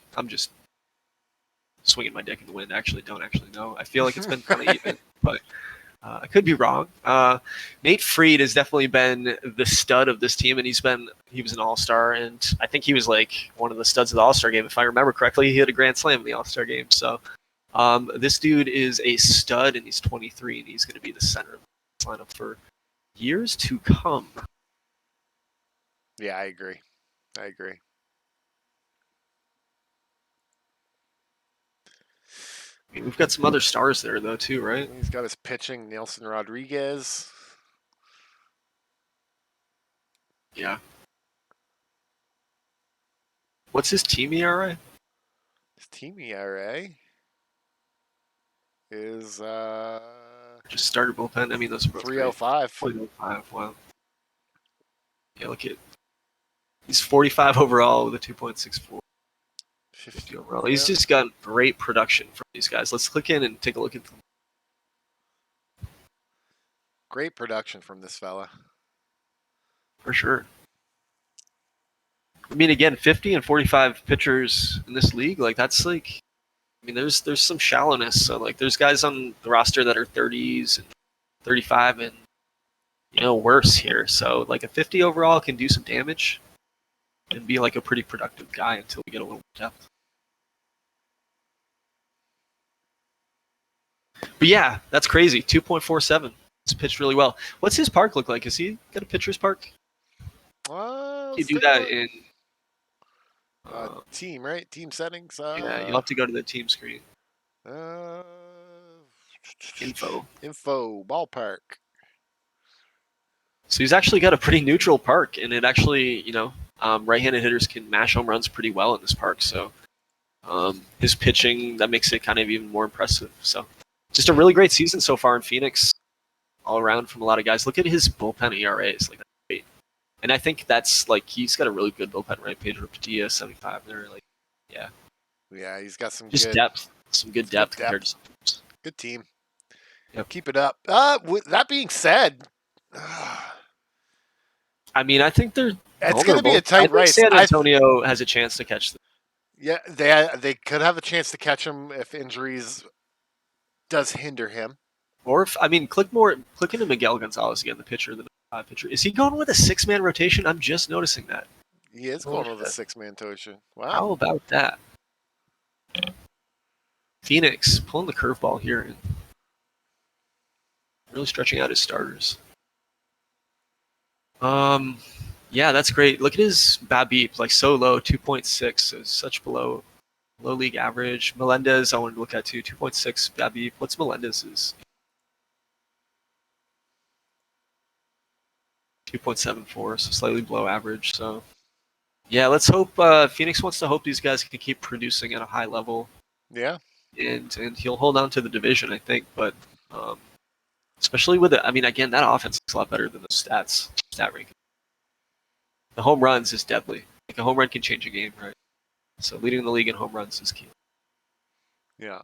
swinging my dick in the wind. Actually, don't actually know. I feel like it's been kind of even, but I could be wrong. Nate Fried has definitely been the stud of this team, and he was an All-Star, and I think he was like one of the studs of the All-Star game, if I remember correctly. He hit a grand slam in the All-Star game. So this dude is a stud, and he's 23, and he's going to be the center of this lineup for years to come. Yeah, I agree. I mean, we've got some other stars there though too, right? He's got his pitching, Nelson Rodriguez. Yeah. What's his team ERA? His team ERA is Just starter bullpen. I mean, those are both great. 305. 0.05. Wow. Yeah, look at he's 45 overall with a 2.64. 50 overall. Yeah. He's just got great production from these guys. Let's click in and take a look at them. Great production from this fella. For sure. I mean, again, 50 and 45 pitchers in this league, like that's like, I mean, there's some shallowness. So like, there's guys on the roster that are 30s and 35 and worse here. So like a 50 overall can do some damage and be like a pretty productive guy until we get a little depth. But yeah, that's crazy. 2.47. It's pitched really well. What's his park look like? Is he got a pitcher's park? You do that in team, right? Team settings. yeah, you'll have to go to the team screen. Info ballpark. So he's actually got a pretty neutral park, and it actually, right-handed hitters can mash home runs pretty well in this park. So his pitching, that makes it kind of even more impressive. So just a really great season so far in Phoenix, all around from a lot of guys. Look at his bullpen ERAs, like that's great. And I think that's like he's got a really good bullpen, right? Pedro Padilla, 75. They're like, yeah. Yeah, he's got some just good depth, some good depth compared to some teams. Good team. Yep. Keep it up. With that being said, I mean, I think they're. It's going to be a tight race. San Antonio has a chance to catch them. Yeah, they could have a chance to catch him if injuries does hinder him. Or if click into Miguel Gonzalez again, the pitcher, the pitcher. Is he going with a 6-man rotation? I'm just noticing that. He is going with a 6-man rotation. Wow. How about that? Phoenix pulling the curveball here and really stretching out his starters. Yeah, that's great. Look at his BABIP, like so low, 2.6, so such below low league average. Melendez, I wanted to look at too, 2.6 BABIP. What's Melendez's? 2.74, so slightly below average. So, yeah, let's hope Phoenix wants to hope these guys can keep producing at a high level. Yeah, and he'll hold on to the division, I think. But especially with it, I mean, again, that offense looks a lot better than the stat ranking. The home runs is deadly. Like a home run can change a game, right? So leading the league in home runs is key. Yeah.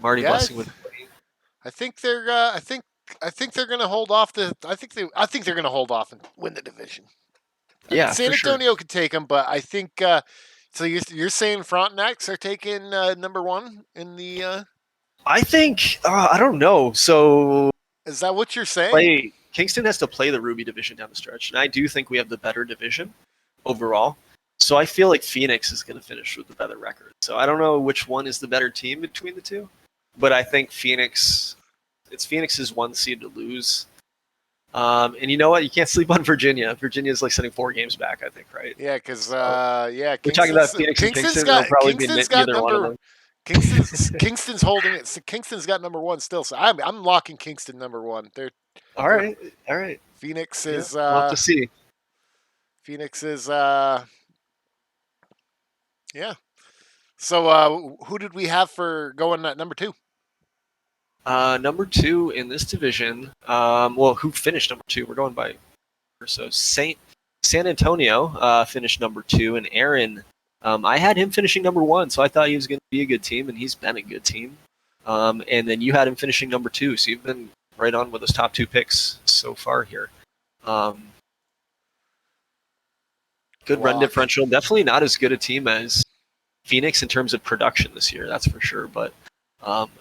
Marty Blessing with. I think they're. I think they're going to hold off I think they're going to hold off and win the division. Yeah, San Antonio could take them, but I think. So you're saying Frontenacs are taking number one in the? I think I don't know. So is that what you're saying? Kingston has to play the Ruby division down the stretch, and I do think we have the better division overall. So I feel like Phoenix is going to finish with the better record. So I don't know which one is the better team between the two, but I think Phoenix. It's Phoenix's 1 seed to lose. And you know what? You can't sleep on Virginia. Virginia's like sitting 4 games back, I think, right? Yeah, because we're talking about Phoenix and Kingston. Kingston's got number. Kingston's holding it. So Kingston's got number 1 still. So I'm locking Kingston number 1. They're all right. Phoenix is. We'll have to see. Phoenix is. Yeah. So who did we have for going at number 2? Number 2 in this division. Who finished number 2? We're going by. So San Antonio finished number 2, and Aaron. I had him finishing number 1, so I thought he was going to be a good team, and he's been a good team. And then you had him finishing number 2, so you've been right on with his top 2 picks so far here. Good run differential. Definitely not as good a team as Phoenix in terms of production this year, that's for sure. But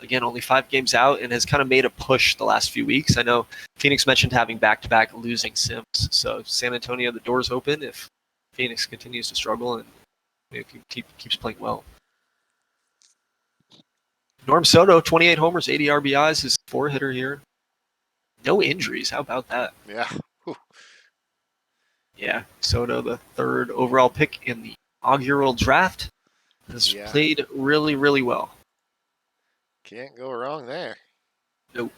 again, only 5 games out and has kind of made a push the last few weeks. I know Phoenix mentioned having back-to-back losing Sims. So San Antonio, the door's open if Phoenix continues to struggle and keeps playing well. Norm Soto, 28 homers, 80 RBIs, his 4-hitter here. No injuries. How about that? Yeah. Whew. Yeah. Soto, the 3rd overall pick in the inaugural draft, has played really, really well. Can't go wrong there. Nope.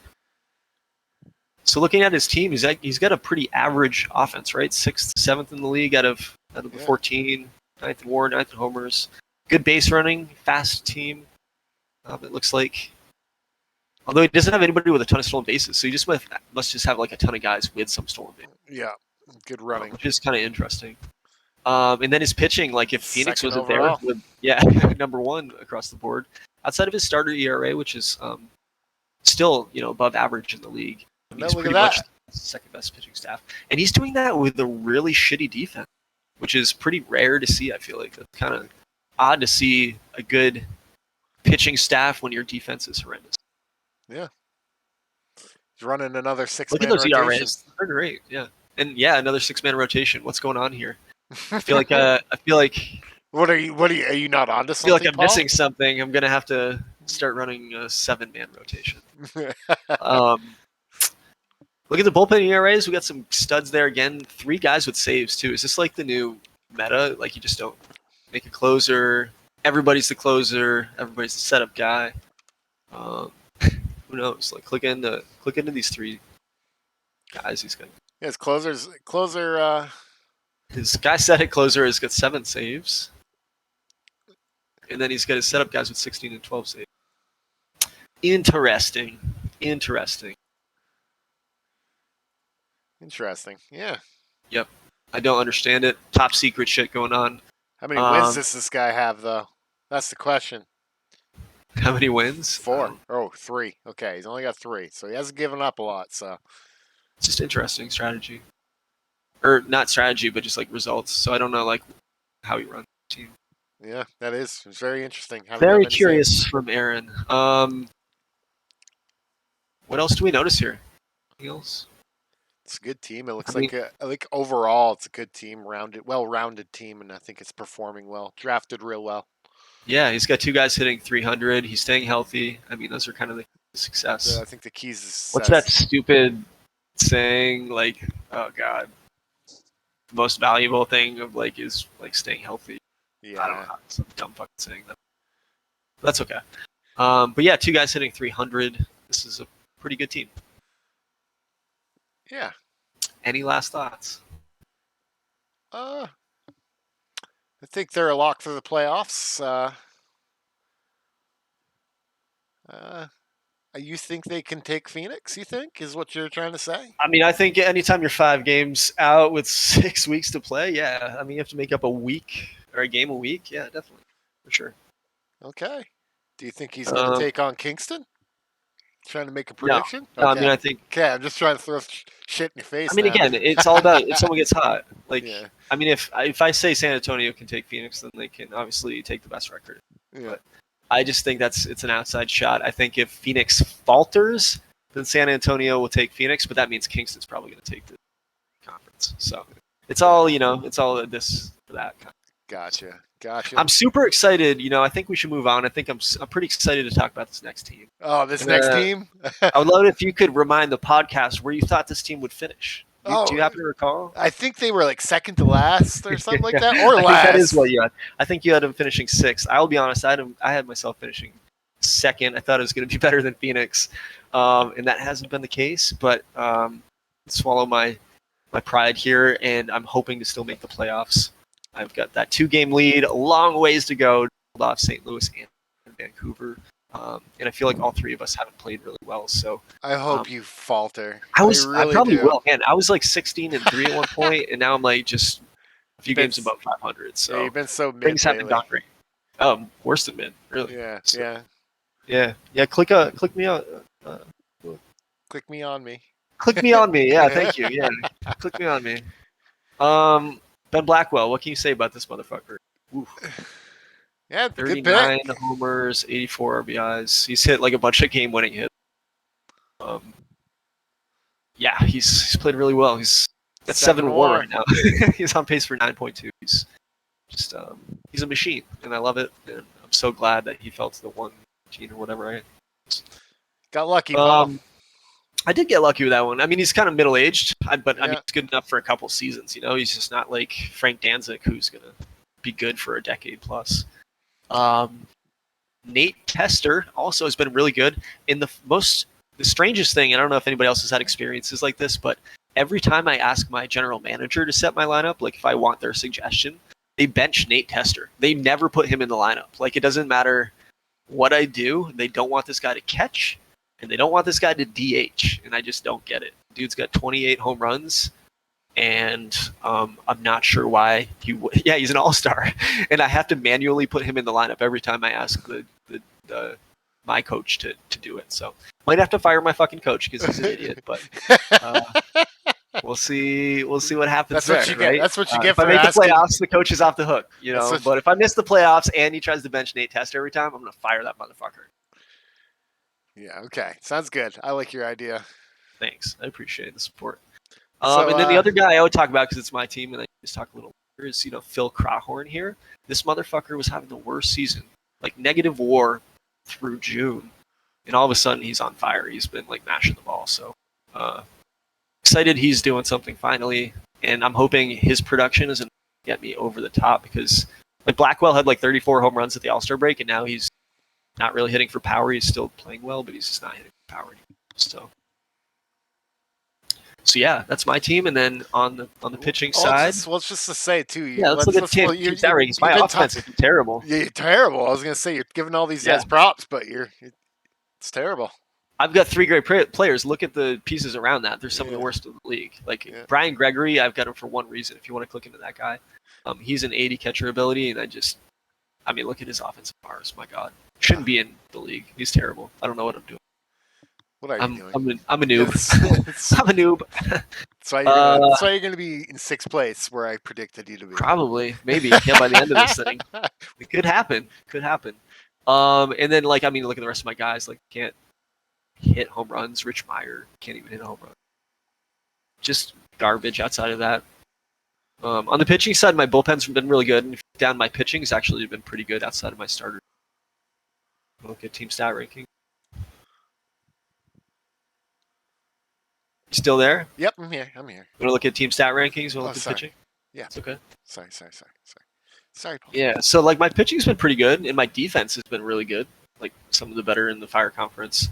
So looking at his team, he's got a pretty average offense, right? 6th, 7th in the league out of the 14, 9th in WAR, 9th in homers. Good base running, fast team. It looks like, although he doesn't have anybody with a ton of stolen bases, so he just must just have like a ton of guys with some stolen bases. Yeah, good running, which is kind of interesting. And then his pitching, like if Phoenix Second wasn't overall. there, number one across the board. Outside of his starter ERA, which is still above average in the league, he's look pretty at much that. the second best pitching staff, and he's doing that with a really shitty defense, which is pretty rare to see. I feel like it's kind of odd to see a good pitching staff when your defense is horrendous. Yeah, he's running another Look at six-man those rotation. ERAs; they're great. Yeah, and another 6-man rotation. What's going on here? I feel like What are you not onto something? I feel like I'm Paul? missing something. I'm gonna have to start running a 7-man rotation. Look at the bullpen ERAs. We got some studs there again. 3 guys with saves too. Is this like the new meta? Like you just don't make a closer. Everybody's the closer. Everybody's the setup guy. Who knows? Like click into these 3 guys. He's got. Yeah, his closer. His guy set at closer has got 7 saves. And then he's got his setup guys with 16 and 12 saves. Interesting. Yeah. Yep. I don't understand it. Top secret shit going on. How many wins does this guy have, though? That's the question. How many wins? 4. 3. Okay, he's only got 3, so he hasn't given up a lot. So it's just interesting strategy, or not strategy, but just like results. So I don't know like how he runs the team. Yeah, that is. It's very interesting. Very curious from Aaron. What else do we notice here? Anything else? It's a good team. It looks like overall it's a good team, well-rounded team, and I think it's performing well. Drafted real well. Yeah, he's got 2 guys hitting 300. He's staying healthy. I mean, those are kind of the success. I think the keys is what's that stupid saying? Like, oh god, the most valuable thing of like is like staying healthy. Yeah, I don't know. Some dumb fucking saying that. That's okay. But yeah, 2 guys hitting 300. This is a pretty good team. Yeah. Any last thoughts? I think they're a lock for the playoffs. You think they can take Phoenix? You think is what you're trying to say? I mean, I think anytime you're 5 games out with 6 weeks to play, yeah. I mean, you have to make up a week or a game a week. Yeah, definitely, for sure. Okay. Do you think he's going to take on Kingston? Trying to make a prediction? No, okay. I mean, I think. Okay, I'm just trying to throw shit in your face. I mean, now. Again, it's all about if someone gets hot. Like, yeah. I mean, if I say San Antonio can take Phoenix, then they can obviously take the best record. Yeah. But I just think it's an outside shot. I think if Phoenix falters, then San Antonio will take Phoenix, but that means Kingston's probably going to take the conference. So it's all it's all this for that. Gotcha. I'm super excited. I think we should move on. I think I'm pretty excited to talk about this next team. Oh, next team? I would love it if you could remind the podcast where you thought this team would finish. Do you happen to recall? I think they were like second to last or something like that, or last. I think that is what you had. I think you had them finishing 6th. I'll be honest. I had myself finishing 2nd. I thought it was going to be better than Phoenix, and that hasn't been the case. But swallow my pride here, and I'm hoping to still make the playoffs. I've got that 2-game lead, a long ways to go to hold off St. Louis and Vancouver. And I feel like all 3 of us haven't played really well. So I hope you falter. I probably will. Man, I was like 16-3 at one point, and now I'm like just a few games above 500. So yeah, you've been so mid. Things haven't gone great. Worse than mid, really. Yeah, so, yeah. Click me on. Click me on me. Click me on me. Yeah, thank you. Yeah, click me on me. Ben Blackwell, what can you say about this motherfucker? Oof. Yeah, 39 homers, 84 RBIs. He's hit like a bunch of game-winning hits. Yeah, he's played really well. He's got 7 WAR right now. He's on pace for 9.2. He's just he's a machine, and I love it. And I'm so glad that he fell to the 1 or whatever. Right? Got lucky, Paul. I did get lucky with that one. I mean, he's kind of middle-aged, but I mean, he's good enough for a couple seasons. He's just not like Frank Danzig, who's gonna be good for a decade plus. Nate Tester also has been really good in the most the strangest thing, and I don't know if anybody else has had experiences like this, but every time I ask my general manager to set my lineup, like if I want their suggestion, they bench Nate Tester. They never put him in the lineup. Like it doesn't matter what I do, they don't want this guy to catch, and they don't want this guy to DH, and I just don't get it. Dude's got 28 home runs, and I'm not sure why yeah, he's an all-star, and I have to manually put him in the lineup every time I ask my coach to do it. So might have to fire my fucking coach because he's an idiot, but uh, we'll see what happens. That's what there, you get. right? That's what you get if I for make asking. the playoffs, the coach is off the hook, you know. What... But if I miss the playoffs and he tries to bench Nate Tester every time, I'm gonna fire that motherfucker. Yeah. Okay. Sounds good. I like your idea. Thanks. I appreciate the support. So, and then the other guy I would talk about because it's my team, and I just talk a little later, is Phil Crawhorn here. This motherfucker was having the worst season, like negative WAR through June, and all of a sudden he's on fire. He's been like mashing the ball. So excited he's doing something finally, and I'm hoping his production is going to get me over the top because like Blackwell had like 34 home runs at the All-Star break, and now he's not really hitting for power. He's still playing well, but he's just not hitting for power anymore. So yeah, that's my team, and then on the pitching side, just to say too. Let's look at team stat ratings. My offense is terrible. You're terrible. I was gonna say you're giving all these guys props, but it's terrible. I've got 3 great players. Look at the pieces around that. They're some of the worst in the league. Like Brian Gregory, I've got him for one reason. If you want to click into that guy, he's an 80 catcher ability, and I mean, look at his offensive bars. My God, shouldn't be in the league. He's terrible. I don't know what I'm doing. What are you doing? I'm a noob. I'm a noob. That's why you're going to be in 6th place, where I predicted you to be. Probably, maybe. Yeah, by the end of this thing, it could happen. And then look at the rest of my guys. Like, can't hit home runs. Rich Meyer can't even hit a home run. Just garbage outside of that. On the pitching side, my bullpen's been really good, and if you down my pitching's actually been pretty good outside of my starter. Look at team stat ranking. You still there? Yep, I'm here. Want to look at team stat rankings? We'll look at pitching? Yeah. It's okay. Sorry, Paul. Yeah, so like my pitching's been pretty good, and my defense has been really good. Like some of the better in the Fire Conference.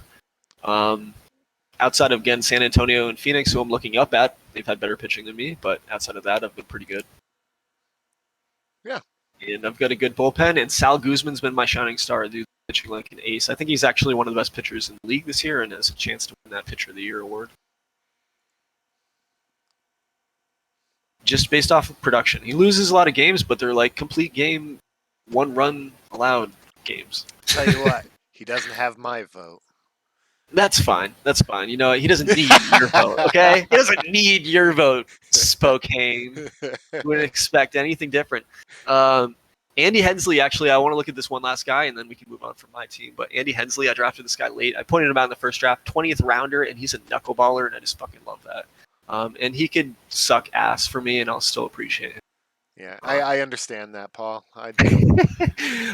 Outside of, again, San Antonio and Phoenix, who I'm looking up at, they've had better pitching than me, but outside of that, I've been pretty good. Yeah. And I've got a good bullpen, and Sal Guzman's been my shining star, dude, pitching like an ace. I think he's actually one of the best pitchers in the league this year and has a chance to win that Pitcher of the Year award. Just based off of production. He loses a lot of games, but they're like complete game, 1 run allowed games. Tell you what, he doesn't have my vote. That's fine. You know, he doesn't need your vote, okay? He doesn't need your vote, Spokane. Wouldn't expect anything different. Andy Hensley, actually, I want to look at this one last guy, and then we can move on from my team. But Andy Hensley, I drafted this guy late. I pointed him out in the first draft, 20th rounder, and he's a knuckleballer, and I just fucking love that. And he could suck ass for me, and I'll still appreciate him. Yeah, I understand that, Paul. I do.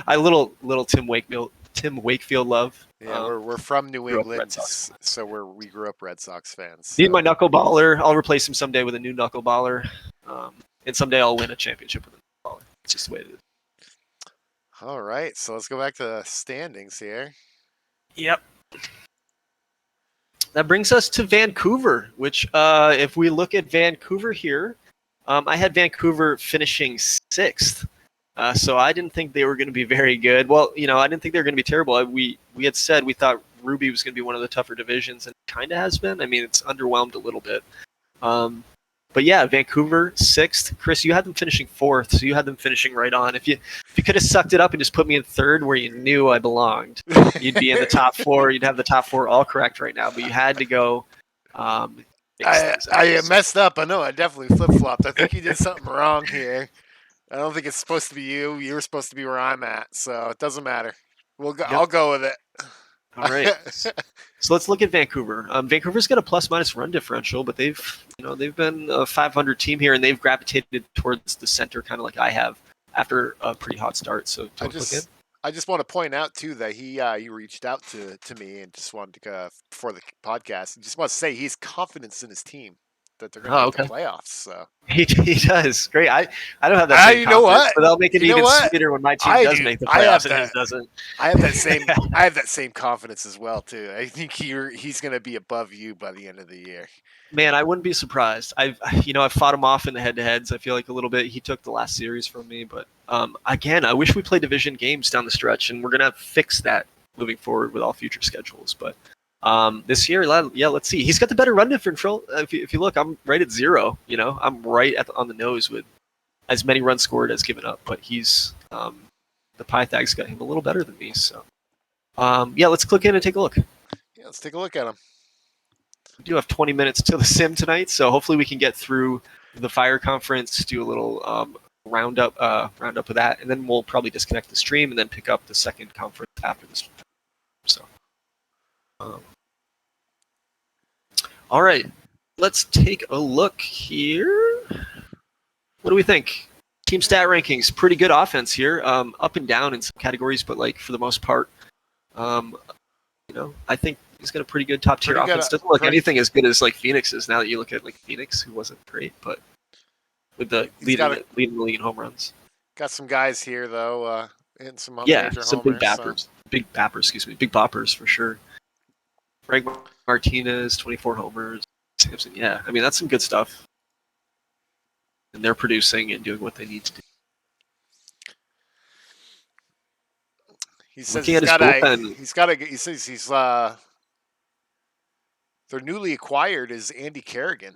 I little Tim Wakefield love. Yeah, we're from New England, so we grew up Red Sox fans. So. Need my knuckleballer. I'll replace him someday with a new knuckleballer, and someday I'll win a championship with a knuckleballer. It's just the way it is. All right, so let's go back to the standings here. Yep. That brings us to Vancouver, which if we look at Vancouver here, I had Vancouver finishing 6th. So I didn't think they were going to be very good. Well, you know, I didn't think they were going to be terrible. We had said we thought Ruby was going to be one of the tougher divisions, and it kind of has been. I mean, it's underwhelmed a little bit. But yeah, Vancouver 6th. Chris, you had them finishing 4th, so you had them finishing right on. If you could have sucked it up and just put me in 3rd where you knew I belonged, you'd be in the top 4. You'd have the top 4 all correct right now. But you had to go. I messed up. I know. I definitely flip-flopped. I think you did something wrong here. I don't think it's supposed to be you. You were supposed to be where I'm at, so it doesn't matter. I'll go with it. All right. So let's look at Vancouver. Vancouver's got a plus-minus run differential, but they've been a 500 team here, and they've gravitated towards the center, kind of like I have after a pretty hot start. So I just want to point out too that he reached out to me and just wanted to before the podcast. I just want to say he's confidence in his team. that they're going to Oh, make the okay. playoffs. So He does. Great. I don't have that same you know confidence, what? but that'll make it You know even what? sweeter when my team I does do. make the I have playoffs and his that. doesn't. I have that same. I have that same confidence as well too. I think he's going to be above you by the end of the year. Man, I wouldn't be surprised. I've fought him off in the head-to-heads. I feel like a little bit. He took the last series from me, but again, I wish we played division games down the stretch, and we're gonna fix that moving forward with all future schedules. But this year, yeah, let's see. He's got the better run differential. If you look, I'm right at 0. I'm right on the nose with as many runs scored as given up. But he's the Pythag's got him a little better than me. So yeah, let's click in and take a look. Yeah, let's take a look at him. We do have 20 minutes till the sim tonight, so hopefully we can get through the fire conference, do a little roundup of that, and then we'll probably disconnect the stream and then pick up the second conference after this. So, all right, let's take a look here. What do we think? Team stat rankings, pretty good offense here, up and down in some categories, but like for the most part, I think he's got a pretty good top tier offense. Doesn't look anything as good as like Phoenix's now that you look at like Phoenix, who wasn't great, but with the leading the league in home runs. Got some guys here though, hitting some major some homers, big boppers for sure. Frank Martinez, 24 homers. Samson, yeah, I mean that's some good stuff, and they're producing and doing what they need to do. He says he says their newly acquired is Andy Kerrigan.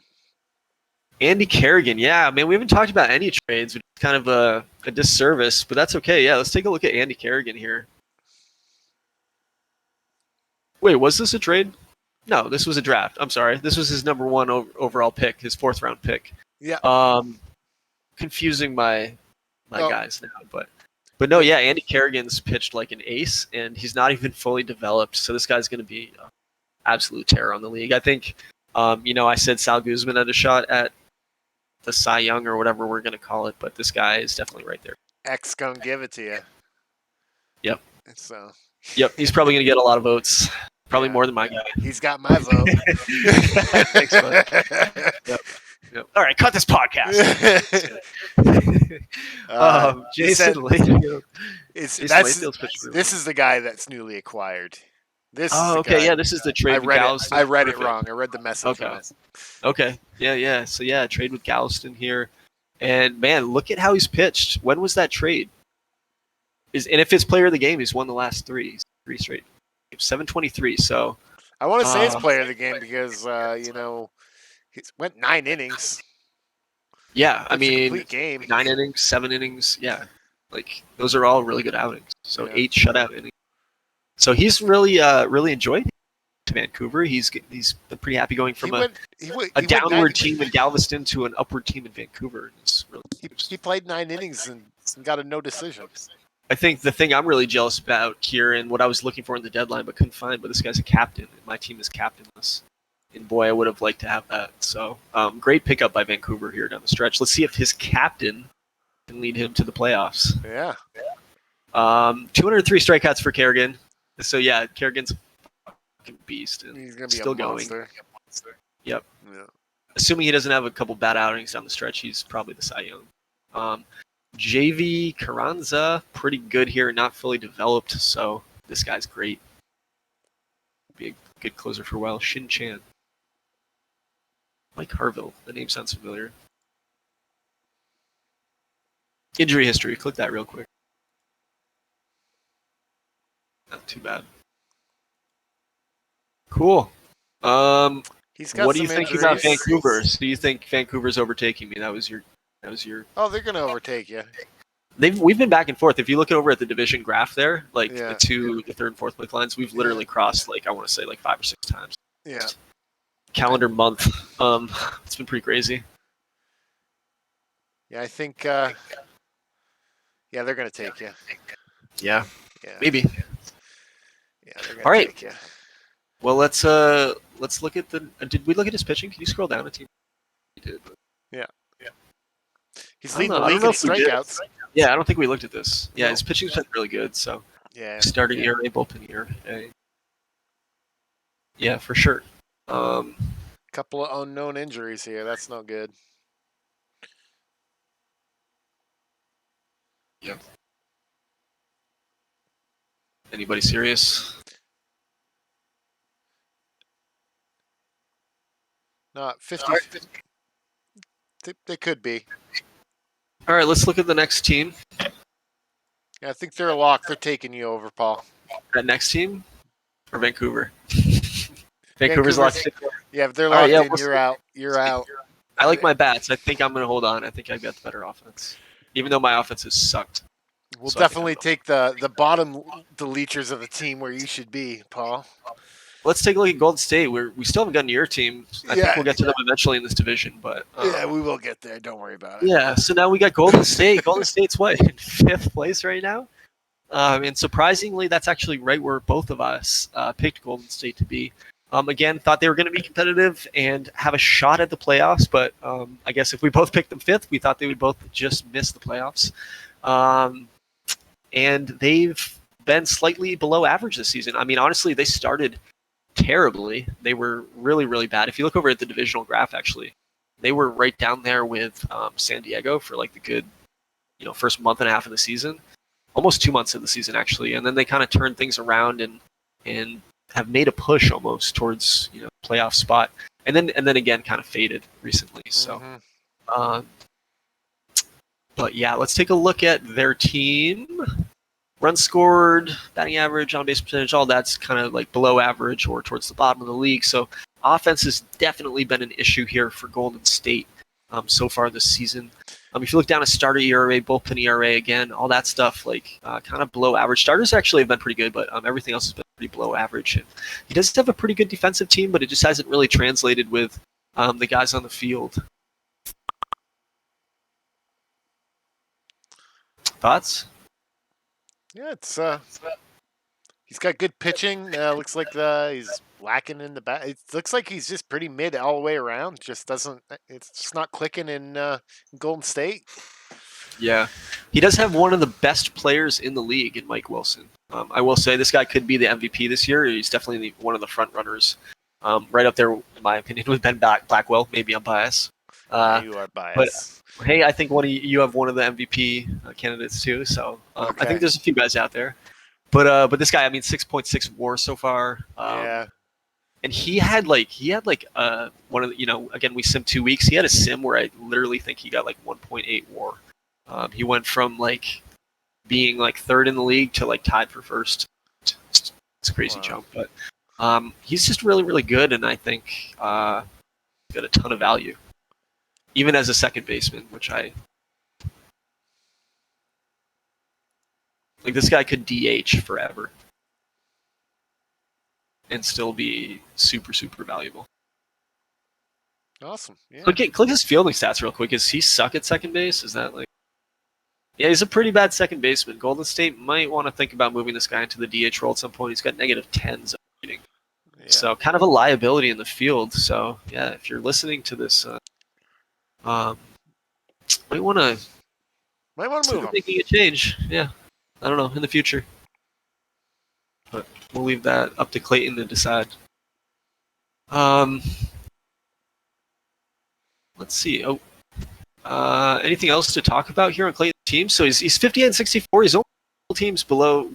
Andy Kerrigan, yeah, man, we haven't talked about any trades, which is kind of a disservice, but that's okay. Yeah, let's take a look at Andy Kerrigan here. Wait, was this a trade? No, this was a draft. I'm sorry. This was his number 1 overall pick, his 4th round pick. Yeah. Confusing my guys now, but no, yeah, Andy Kerrigan's pitched like an ace, and he's not even fully developed, so this guy's going to be absolute terror on the league. I think, I said Sal Guzman had a shot at the Cy Young or whatever we're going to call it, but this guy is definitely right there. X gonna give it to you. Yep. So. Yep, he's probably going to get a lot of votes. Probably more than my guy. He's got my vote. Thanks, bud. Yep. All right, cut this podcast. Jason Layfield. This is the guy that's newly acquired. This is the trade with Galveston. I read it wrong. I read the message. Okay. Yeah. So, trade with Galveston here. And, man, look at how he's pitched. When was that trade? And if it's player of the game, he's won the last three straight. 723, so... I want to say it's player of the game because, he went 9 innings. Yeah, I mean, complete game. 9 innings, 7 innings, yeah. Like, those are all really good outings. So 8 shutout innings. So he's really enjoyed Vancouver. He's been pretty happy going from a downward team in Galveston to an upward team in Vancouver. He played 9 innings and got a no decision. I think the thing I'm really jealous about here and what I was looking for in the deadline but couldn't find, but this guy's a captain, and my team is captainless. And boy, I would have liked to have that. So great pickup by Vancouver here down the stretch. Let's see if his captain can lead him to the playoffs. Yeah. 203 strikeouts for Kerrigan. So yeah, Kerrigan's a fucking beast. And he's going to be still a monster. Going. Yep. Yeah. Assuming he doesn't have a couple bad outings down the stretch, he's probably the Cy Young. JV Carranza, pretty good here, not fully developed, so this guy's great. Be a good closer for a while. Shin Chan. Mike Harville, the name sounds familiar. Injury history, click that real quick. Not too bad. Cool. What do you think about Vancouver? Do you think Vancouver's overtaking me? That was your. Oh, they're gonna overtake you. We've been back and forth. If you look over at the division graph there, like the 3rd and 4th place lines, we've literally crossed I want to say 5 or 6 times. Yeah. Calendar month. It's been pretty crazy. Yeah, I think. They're gonna take you. Yeah. Maybe. Yeah. They're gonna All right. Take you. Well, let's look at the. Did we look at his pitching? Can you scroll down a team? We did. Yeah. He's leading the league in strikeouts. Yeah, I don't think we looked at this. Yeah, his pitching's been really good. So starting ERA, bullpen ERA. Yeah, for sure. Got Couple of unknown injuries here. That's no good. Yep. Anybody serious? Not 50. All right. They could be. All right, let's look at the next team. Yeah, I think they're a lock. They're taking you over, Paul. That next team or Vancouver? Vancouver's locked. Yeah, if they're All right, locked yeah, in, you're out. You're out. I like my bats. I think I'm going to hold on. I think I've got the better offense, even though my offense has sucked. We'll So I think I'm definitely take the bottom deletions of the team where you should be, Paul. Let's take a look at Golden State. We still haven't gotten to your team. I think we'll get to them eventually in this division, but yeah, we will get there. Don't worry about it. Yeah, so now we got Golden State. Golden State's what, in 5th place right now? And surprisingly, that's actually right where both of us picked Golden State to be. Again, thought they were going to be competitive and have a shot at the playoffs, but I guess if we both picked them 5th, we thought they would both just miss the playoffs. And they've been slightly below average this season. I mean, honestly, they started terribly. They were really, really bad. If you look over at the divisional graph, actually, they were right down there with San Diego for like the good, first month and a half of the season, almost 2 months of the season actually, and then they kind of turned things around and have made a push almost towards playoff spot, and then again kind of faded recently. So, but yeah, let's take a look at their team. Runs scored, batting average, on base percentage, all that's kind of like below average or towards the bottom of the league. So offense has definitely been an issue here for Golden State so far this season. If you look down at starter ERA, bullpen ERA, again, all that stuff, like kind of below average. Starters actually have been pretty good, but everything else has been pretty below average. And he does have a pretty good defensive team, but it just hasn't really translated with the guys on the field. Thoughts? Yeah, it's he's got good pitching. Looks like he's lacking in the bat. It looks like he's just pretty mid all the way around. Just doesn't. It's just not clicking in Golden State. Yeah, he does have one of the best players in the league in Mike Wilson. I will say this guy could be the MVP this year. He's definitely one of the front runners, right up there, in my opinion, with Ben Blackwell. Maybe I'm biased. You are biased. But hey, I think you have one of the MVP candidates too. So Okay. I think there's a few guys out there. But this guy, I mean, 6.6 WAR so far. Yeah. And he had one of the, again, we simmed 2 weeks. He had a sim where I literally think he got like 1.8 WAR. He went from like being like 3rd in the league to like tied for 1st. It's a crazy jump, but he's just really, really good, and I think he's got a ton of value, even as a second baseman, which I like. This guy could DH forever and still be super, super valuable. Awesome. Yeah. Click his fielding stats real quick. Does he suck at second base? Is that like? Yeah, he's a pretty bad second baseman. Golden State might want to think about moving this guy into the DH role at some point. He's got -10s rating. Yeah. So kind of a liability in the field. So yeah, if you're listening to this, might want to move him. Making a change. Yeah, I don't know, in the future. But we'll leave that up to Clayton to decide. Let's see. Anything else to talk about here on Clayton's team? So he's 50-64. He's only games below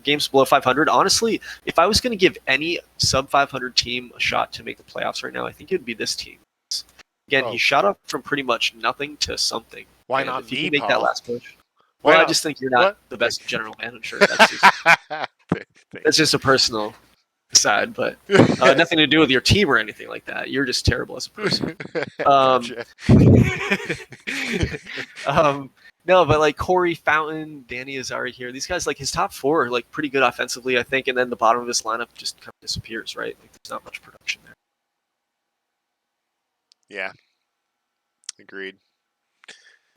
500. Honestly, if I was going to give any sub 500 team a shot to make the playoffs right now, I think it would be this team. Again, he shot up from pretty much nothing to something. Why not if you can make that last push? Well, I just think you're not the best general manager. That's just a personal side, but nothing to do with your team or anything like that. You're just terrible as a person. No, but like Corey Fountain, Danny Azari here, these guys, like his top 4 are like pretty good offensively, I think, and then the bottom of his lineup just kind of disappears, right? Like there's not much production there. Yeah, agreed.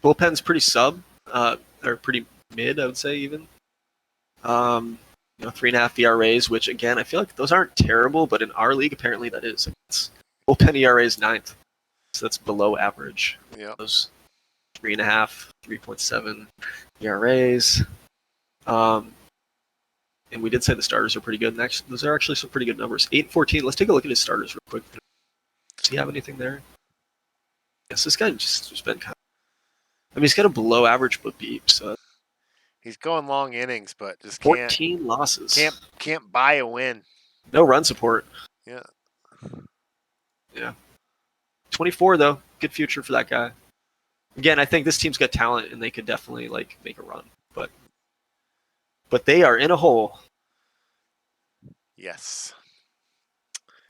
Bullpen's pretty sub, or pretty mid, I would say even. 3.5 ERAs, which again, I feel like those aren't terrible, but in our league, apparently that is. Bullpen ERA is 9th, so that's below average. Yeah. Those 3.5, 3.7 ERAs. And we did say the starters are pretty good. And actually, those are actually some pretty good numbers. 8-14. Let's take a look at his starters real quick. Does he have anything there? Yes, this guy just been kind of. I mean, he's got a below average beep, so He's going long innings, but just 14 losses. can't buy a win. No run support. Yeah. Yeah. 24 though, good future for that guy. Again, I think this team's got talent and they could definitely like make a run, but they are in a hole. Yes.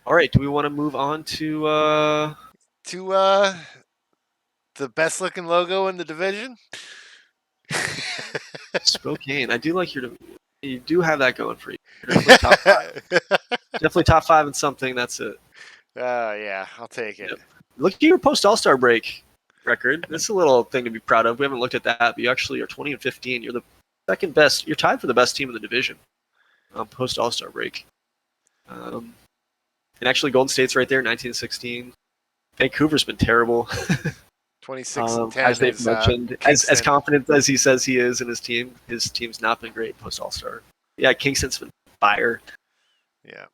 All right, do we want to move on to The best looking logo in the division? Spokane? I do like you do have that going for you. You're definitely top 5. Definitely top 5 in something, that's it. Yeah, I'll take it. Yep. Look at your post All-Star break record. That's a little thing to be proud of. We haven't looked at that, but you actually are 20-15. You're the second best. You're tied for the best team in the division post All-Star break. And actually, Golden State's right there, 19-16. Vancouver's been terrible. 26 and 10 as they've is, mentioned, as confident as he says he is in his team. His team's not been great post All-Star. Yeah, Kingston's been fire. Yeah.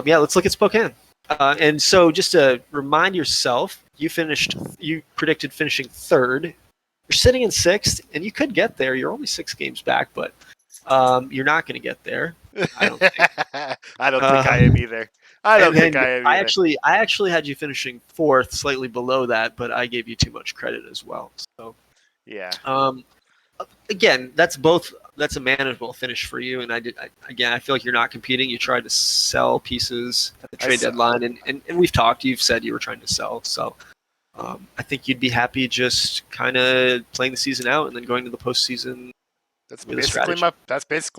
Yeah, let's look at Spokane. And so, just to remind yourself, you predicted finishing 3rd. You're sitting in 6th, and you could get there. You're only 6 games back, but you're not going to get there. I don't think. I don't think I am either. I don't think I am either. I actually had you finishing 4th, slightly below that, but I gave you too much credit as well. So yeah. Again, that's a manageable finish for you. And I feel like you're not competing. You tried to sell pieces at the trade deadline, and we've talked. You've said you were trying to sell. So I think you'd be happy just kind of playing the season out and then going to the postseason. That's basically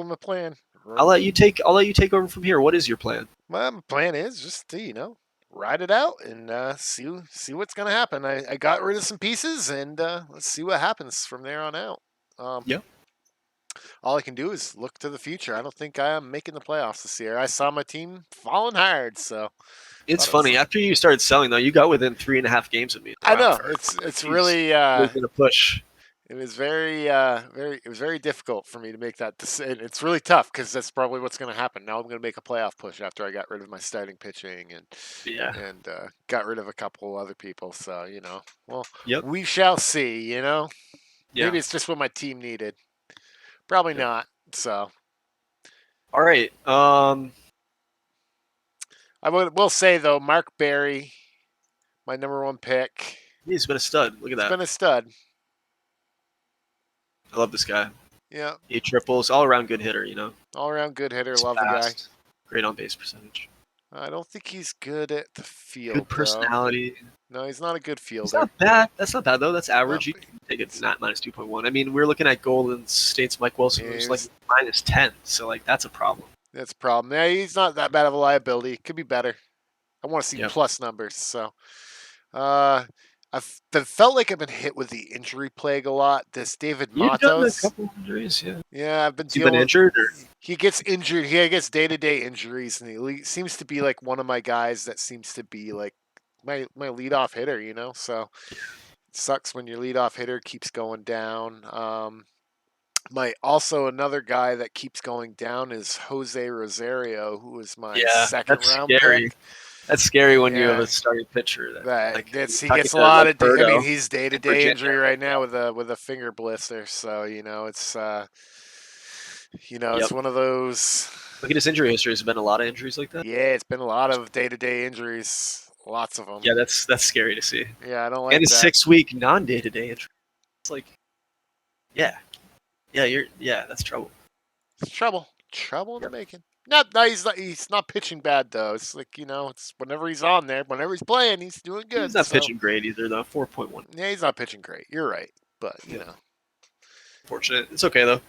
my plan. I'll let you take over from here. What is your plan? My plan is just to ride it out and see what's gonna happen. I got rid of some pieces, and let's see what happens from there on out. Yeah. All I can do is look to the future. I don't think I am making the playoffs this year. I saw my team falling hard, so it's funny. After you started selling, though, you got within 3.5 games of me. I know it's really been a push. It was very difficult for me to make that decision. It's really tough because that's probably what's going to happen. Now I'm going to make a playoff push after I got rid of my starting pitching and got rid of a couple other people. So we shall see. Maybe it's just what my team needed. Probably not. So. All right. I will say though, Mark Berry, my number 1 pick. He's been a stud. Look at that. He's been a stud. I love this guy. Yeah. 8 triples, all around good hitter. All around good hitter. He's love fast. The guy. Great on base percentage. I don't think he's good at the field. Good personality. No, he's not a good fielder. It's not bad. That's not bad though. That's average. You can take it not minus 2.1. I mean, we're looking at Golden State's Mike Wilson, who's like minus 10. So like that's a problem. That's a problem. Yeah, he's not that bad of a liability. Could be better. I want to see plus numbers. So, I've felt like I've been hit with the injury plague a lot. This David Matos. You've done a couple injuries, yeah. Yeah, I've been dealing. You've been injured, or he gets injured. He gets day-to-day injuries, and he seems to be like one of my guys that seems to be like my leadoff hitter. So it sucks when your leadoff hitter keeps going down. Another guy that keeps going down is Jose Rosario, who is my second round pick. That's scary when you have a starting pitcher. He gets a lot of. I mean, he's day-to-day injury right now with a finger blister. So it's it's one of those. Look at his injury history. Has there been a lot of injuries like that? Yeah, it's been a lot of day-to-day injuries. Lots of them. Yeah, that's scary to see. Yeah, I don't like that. And a 6-week non-day-to-day injury. It's like, that's trouble. It's trouble in the making. No, he's not pitching bad though. It's like it's whenever he's on there, whenever he's playing, he's doing good. He's not pitching great either though. 4.1. Yeah, he's not pitching great. You're right, but Fortunate. It's okay though.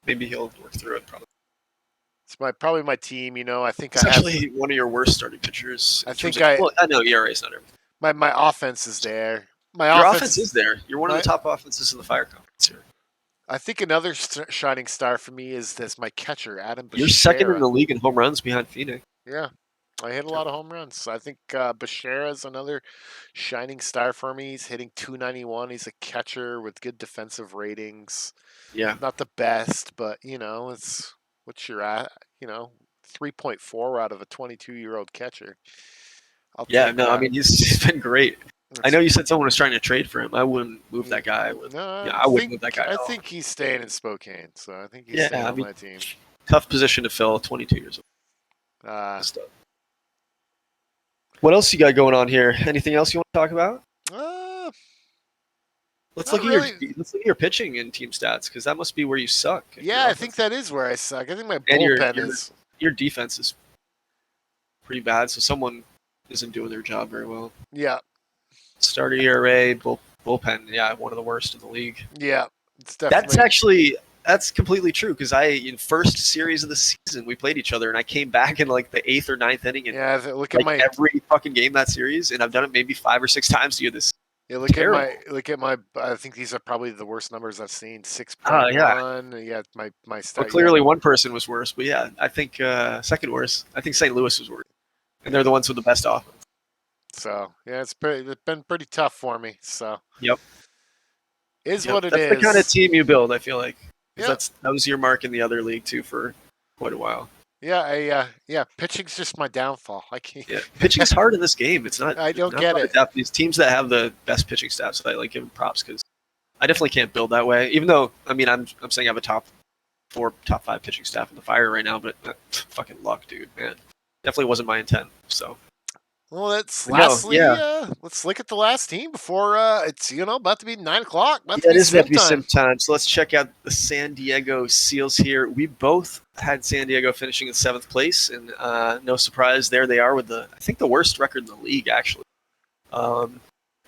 Maybe he'll work through it. Probably. It's probably my team. I think it's actually one of your worst starting pitchers. I know ERA is not everything. My offense is there. Your offense is there. You're one of the top offenses in the Fire Conference here. I think another shining star for me is my catcher, Adam Bashera. You're second in the league in home runs behind Phoenix. Yeah, I hit a lot of home runs. I think Bashera is another shining star for me. He's hitting .291. He's a catcher with good defensive ratings. Yeah. Not the best, but, it's what you're at, 3.4 out of a 22-year-old catcher. I'll Yeah, take no, I that. mean he's been great. I know you said someone was trying to trade for him. I wouldn't move that guy. No, I wouldn't move that guy at I all. think he's staying in Spokane, so I think he's Yeah, staying I on mean, my team. tough position to fill. 22 years Uh, old. What else you got going on here? Anything else you want to talk about? uh, Let's not look at your really. pitching and team stats because that must be where you suck. If Yeah, your I think offense that is where I suck. I think my and bullpen is. your defense is pretty bad, so someone isn't doing their job very well. Yeah, Starter ERA, bullpen, yeah, one of the worst in the league. yeah, it's That's definitely. actually that's completely true because in first series of the season we played each other and I came back in like the 8th or 9th inning and Yeah, look at like my. every fucking game that series, and I've done it maybe 5 or 6 times to you. This Yeah, terrible. look at my. I think these are probably the worst numbers I've seen. Yeah. 6.1. Yeah, my Well, stat. Yeah, clearly one person was worse, but yeah, I think second worst. I think St. Louis was worse, and they're the ones with the best offense. so yeah, it's been pretty tough for me. So Yep, is yep. what it That's the kind of is. team you build. I feel like because Yep. that was your mark in the other league too for quite a while. Yeah, yeah. Pitching's just my downfall. I can't. Yeah, pitching's hard in this game. It's not I don't not a get lot of it. depth. These teams that have the best pitching staffs, I like giving props because I definitely can't build that way. Even though I mean I'm saying I have a top 4, top 5 pitching staff in the fire right now, but fucking luck, dude, man. Definitely wasn't my intent. So Well, no, yeah, let's look at the last team before it's about to be 9 o'clock, about to yeah, it be is about sim to be sim time. time. So let's check out the San Diego Seals here. We both had San Diego finishing in 7th place, and no surprise, there they are with I think the worst record in the league actually. And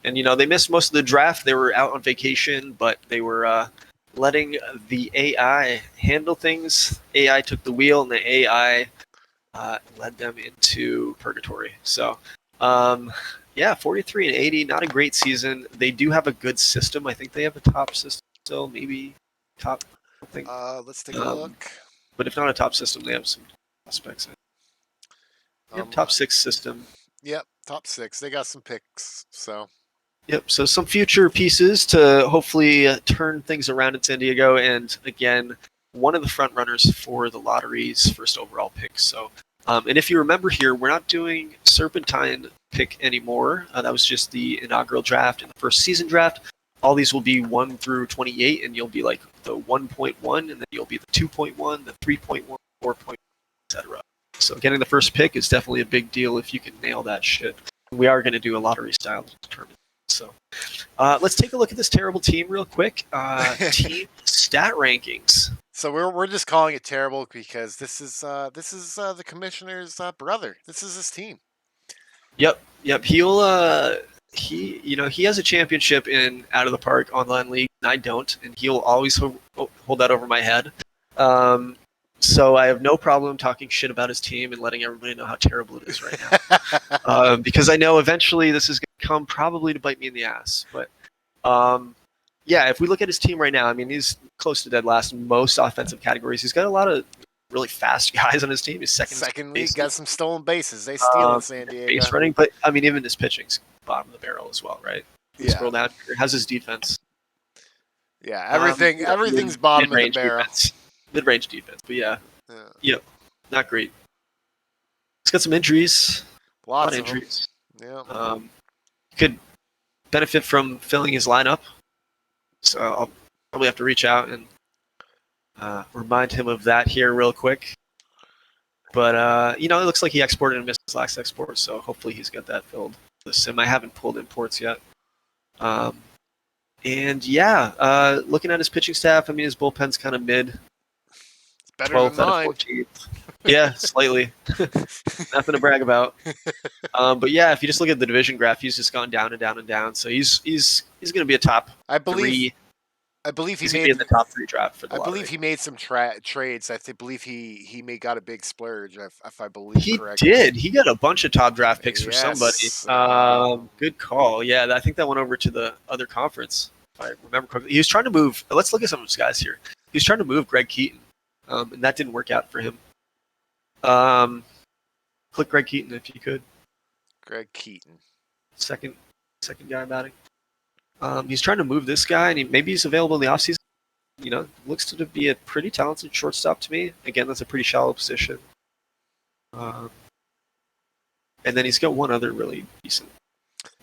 they missed most of the draft. They were out on vacation, but they were letting the AI handle things. AI took the wheel, and the AI led them into purgatory. So, yeah, 43 and 80, not a great season. They do have a good system. I think they have a top system still, maybe top. I don't think. Let's take a look. But if not a top system, they have some prospects. Yep, top 6 system. Yep, top 6. They got some picks. So. Yep. So some future pieces to hopefully turn things around in San Diego, and again, one of the front runners for the lottery's first overall pick. So, and if you remember here, we're not doing Serpentine pick anymore. That was just the inaugural draft and the first season draft. All these will be 1 through 28, and you'll be like the 1.1, and then you'll be the 2.1, the 3.1, 4.1, etc. So getting the first pick is definitely a big deal if you can nail that shit. We are going to do a lottery style tournament. So let's take a look at this terrible team real quick. Team stat rankings. So we're just calling it terrible because this is the commissioner's brother. This is his team. Yep. He has a championship in Out of the Park online league, and I don't, and he'll always hold that over my head. So I have no problem talking shit about his team and letting everybody know how terrible it is right now. Because I know eventually this is going to come probably to bite me in the ass. But yeah, if we look at his team right now, I mean, he's close to dead last in most offensive categories. He's got a lot of really fast guys on his team. He's second league, got some stolen bases. They steal in San Diego. Base running, but I mean, even his pitching's bottom of the barrel as well, right? Yeah. Scroll down here. How's his defense? Yeah, everything's bottom of the barrel. Mid-range defense, but yeah. Yeah. Not great. He's got some injuries. Lots of injuries. Yeah. Could benefit from filling his lineup. So I'll probably have to reach out and remind him of that here real quick. But it looks like he exported and missed his last export, so hopefully he's got that filled. The sim, I haven't pulled imports yet. And yeah, looking at his pitching staff, I mean, his bullpen's kind of mid. It's better 12th than out mine. of 14th. Yeah, slightly. Nothing to brag about. But yeah, if you just look at the division graph, he's just gone down and down and down. So he's going to be a top 3. I believe he's in the top 3 draft for the lottery. Believe he made some trades. Believe he got a big splurge. If I believe he correctly. Did. He got a bunch of top draft picks for somebody. Good call. Yeah, I think that went over to the other conference. If I remember correctly, he was trying to move. Let's look at some of these guys here. He was trying to move Greg Keaton, and that didn't work out for him. Click Greg Keaton if you could. Greg Keaton, second guy batting. He's trying to move this guy, and maybe he's available in the offseason. Looks to be a pretty talented shortstop to me. Again, that's a pretty shallow position. and then he's got one other really decent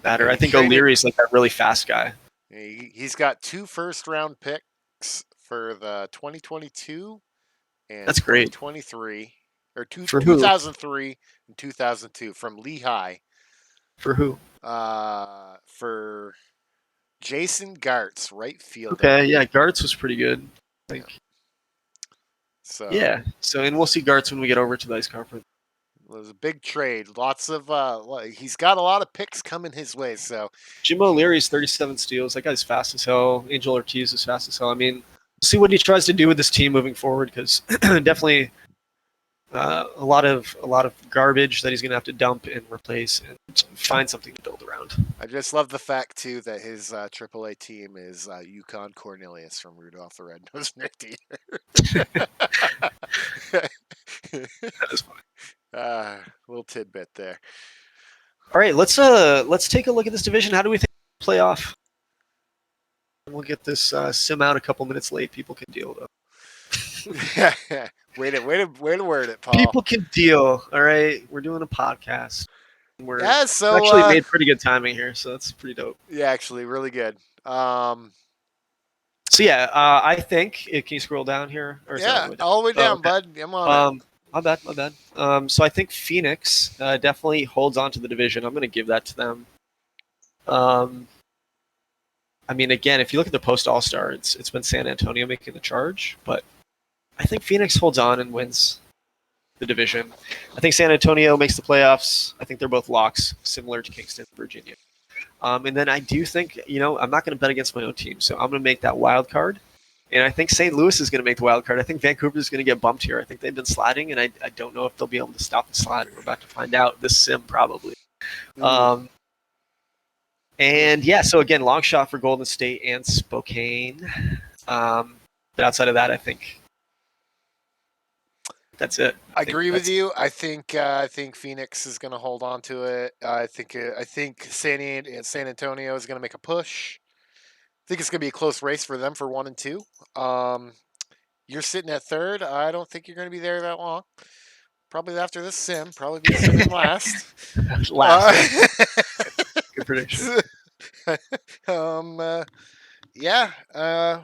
batter. Yeah, I think O'Leary's like that really fast guy. He's got 2 first-round picks for the 2022 and That's great. 2023, or For who? 2003 and 2002 from Lehigh. For who? For Jason Gartz, right fielder. Okay, yeah, Gartz was pretty good. I think. Yeah. So yeah. So, and we'll see Gartz when we get over to the ice conference. it was a big trade. Lots of he's got a lot of picks coming his way. So Jim O'Leary's 37 steals. That guy's fast as hell. Angel Ortiz is fast as hell. I mean, we'll see what he tries to do with this team moving forward, because definitely a lot of garbage that he's going to have to dump and replace and find something to build around. I just love the fact too that his AAA team is Yukon Cornelius from Rudolph the Red-Nosed Reindeer. That is funny. Little tidbit there. All right, let's take a look at this division. How do we think it'll play off? We'll get this sim out a couple minutes late. People can deal though. Way to word it, Paul. People can deal. All right, we're doing a podcast. We're so actually made pretty good timing here, so that's pretty dope. Yeah, actually, really good. So yeah, I think can you scroll down here? Or all the way down, bud. I'm on it. My bad. So I think Phoenix definitely holds on to the division. I'm going to give that to them. I mean, again, if you look at the post All-Star, it's been San Antonio making the charge, but I think Phoenix holds on and wins the division. I think San Antonio makes the playoffs. I think they're both locks, similar to Kingston, Virginia. And then I do think, I'm not going to bet against my own team, so I'm going to make that wild card. And I think St. Louis is going to make the wild card. I think Vancouver is going to get bumped here. I think they've been sliding, and I don't know if they'll be able to stop the slide. We're about to find out this sim, probably. And yeah, so again, long shot for Golden State and Spokane. But outside of that, I think that's it. I agree with you. I think Phoenix is going to hold on to it. I think San Antonio is going to make a push. I think it's going to be a close race for them for 1 and 2. You're sitting at third. I don't think you're going to be there that long. Probably after this sim. Probably be sitting last. Good prediction. Yeah. I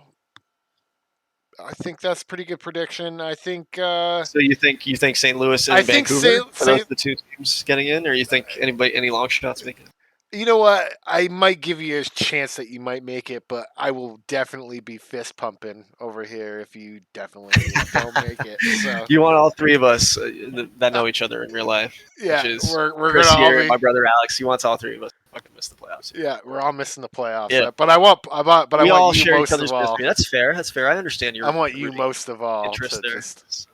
think that's a pretty good prediction. I think. So you think St. Louis and Vancouver are those the two teams getting in, or you think any long shots making it? You know what? I might give you a chance that you might make it, but I will definitely be fist pumping over here if you definitely don't make it. So. You want all three of us that know each other in real life. Yeah, which is we're Chris gonna here, all be... my brother Alex. He wants all three of us to fucking miss the playoffs. Yeah, we're all missing the playoffs. Yeah. But I want. But we I want all you share most each other's of all. misery. That's fair. That's fair. I understand your. I want you most of all to there. just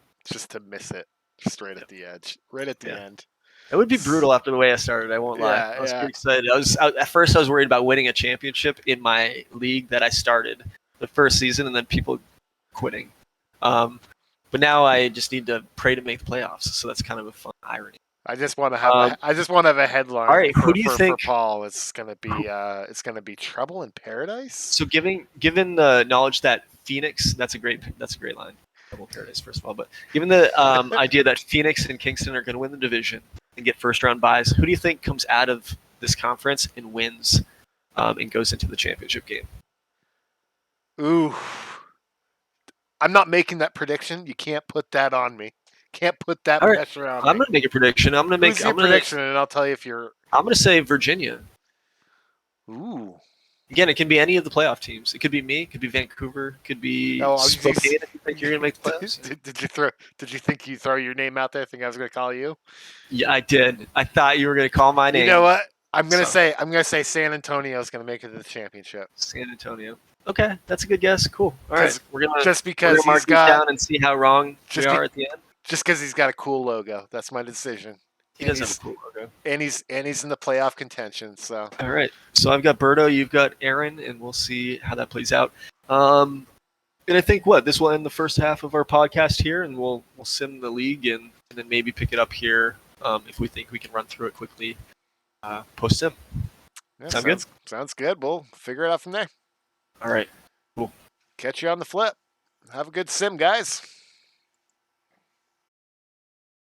to miss it, straight at the edge, right at the end. It would be brutal after the way I started. I won't lie. I was pretty excited. At first I was worried about winning a championship in my league that I started the first season, and then people quitting. But now I just need to pray to make the playoffs. So that's kind of a fun irony. I just want to have. I just want to have a headline. All right, who do you think? For Paul, it's gonna be trouble in paradise. So given the knowledge that Phoenix, that's a great line. Trouble in paradise, first of all. But given the idea that Phoenix and Kingston are going to win the division and get first round buys, who do you think comes out of this conference and wins and goes into the championship game? Ooh, I'm not making that prediction. You can't put that on me. Can't put that pressure on me. I'm going to make a prediction. I'm going to make a prediction, and I'll tell you if you're. I'm going to say Virginia. Ooh. Again, it can be any of the playoff teams. It could be me. It could be Vancouver. It could be Spokane. If you think you're going to make the playoffs. Did you think you throw your name out there? Think I was going to call you? Yeah, I did. I thought you were going to call my name. You know what? I'm going to say San Antonio is going to make it to the championship. San Antonio. Okay, that's a good guess. Cool. All right, we're gonna mark he's got down and see how wrong we are at the end. Just because he's got a cool logo. That's my decision. He does have a cool logo. And he's in the playoff contention. So. All right. So I've got Berto, you've got Aaron, and we'll see how that plays out. And I think this will end the first half of our podcast here, and we'll sim the league and then maybe pick it up here if we think we can run through it quickly post sim. Yeah, sounds good. Sounds good. We'll figure it out from there. All right. Cool. Catch you on the flip. Have a good sim, guys.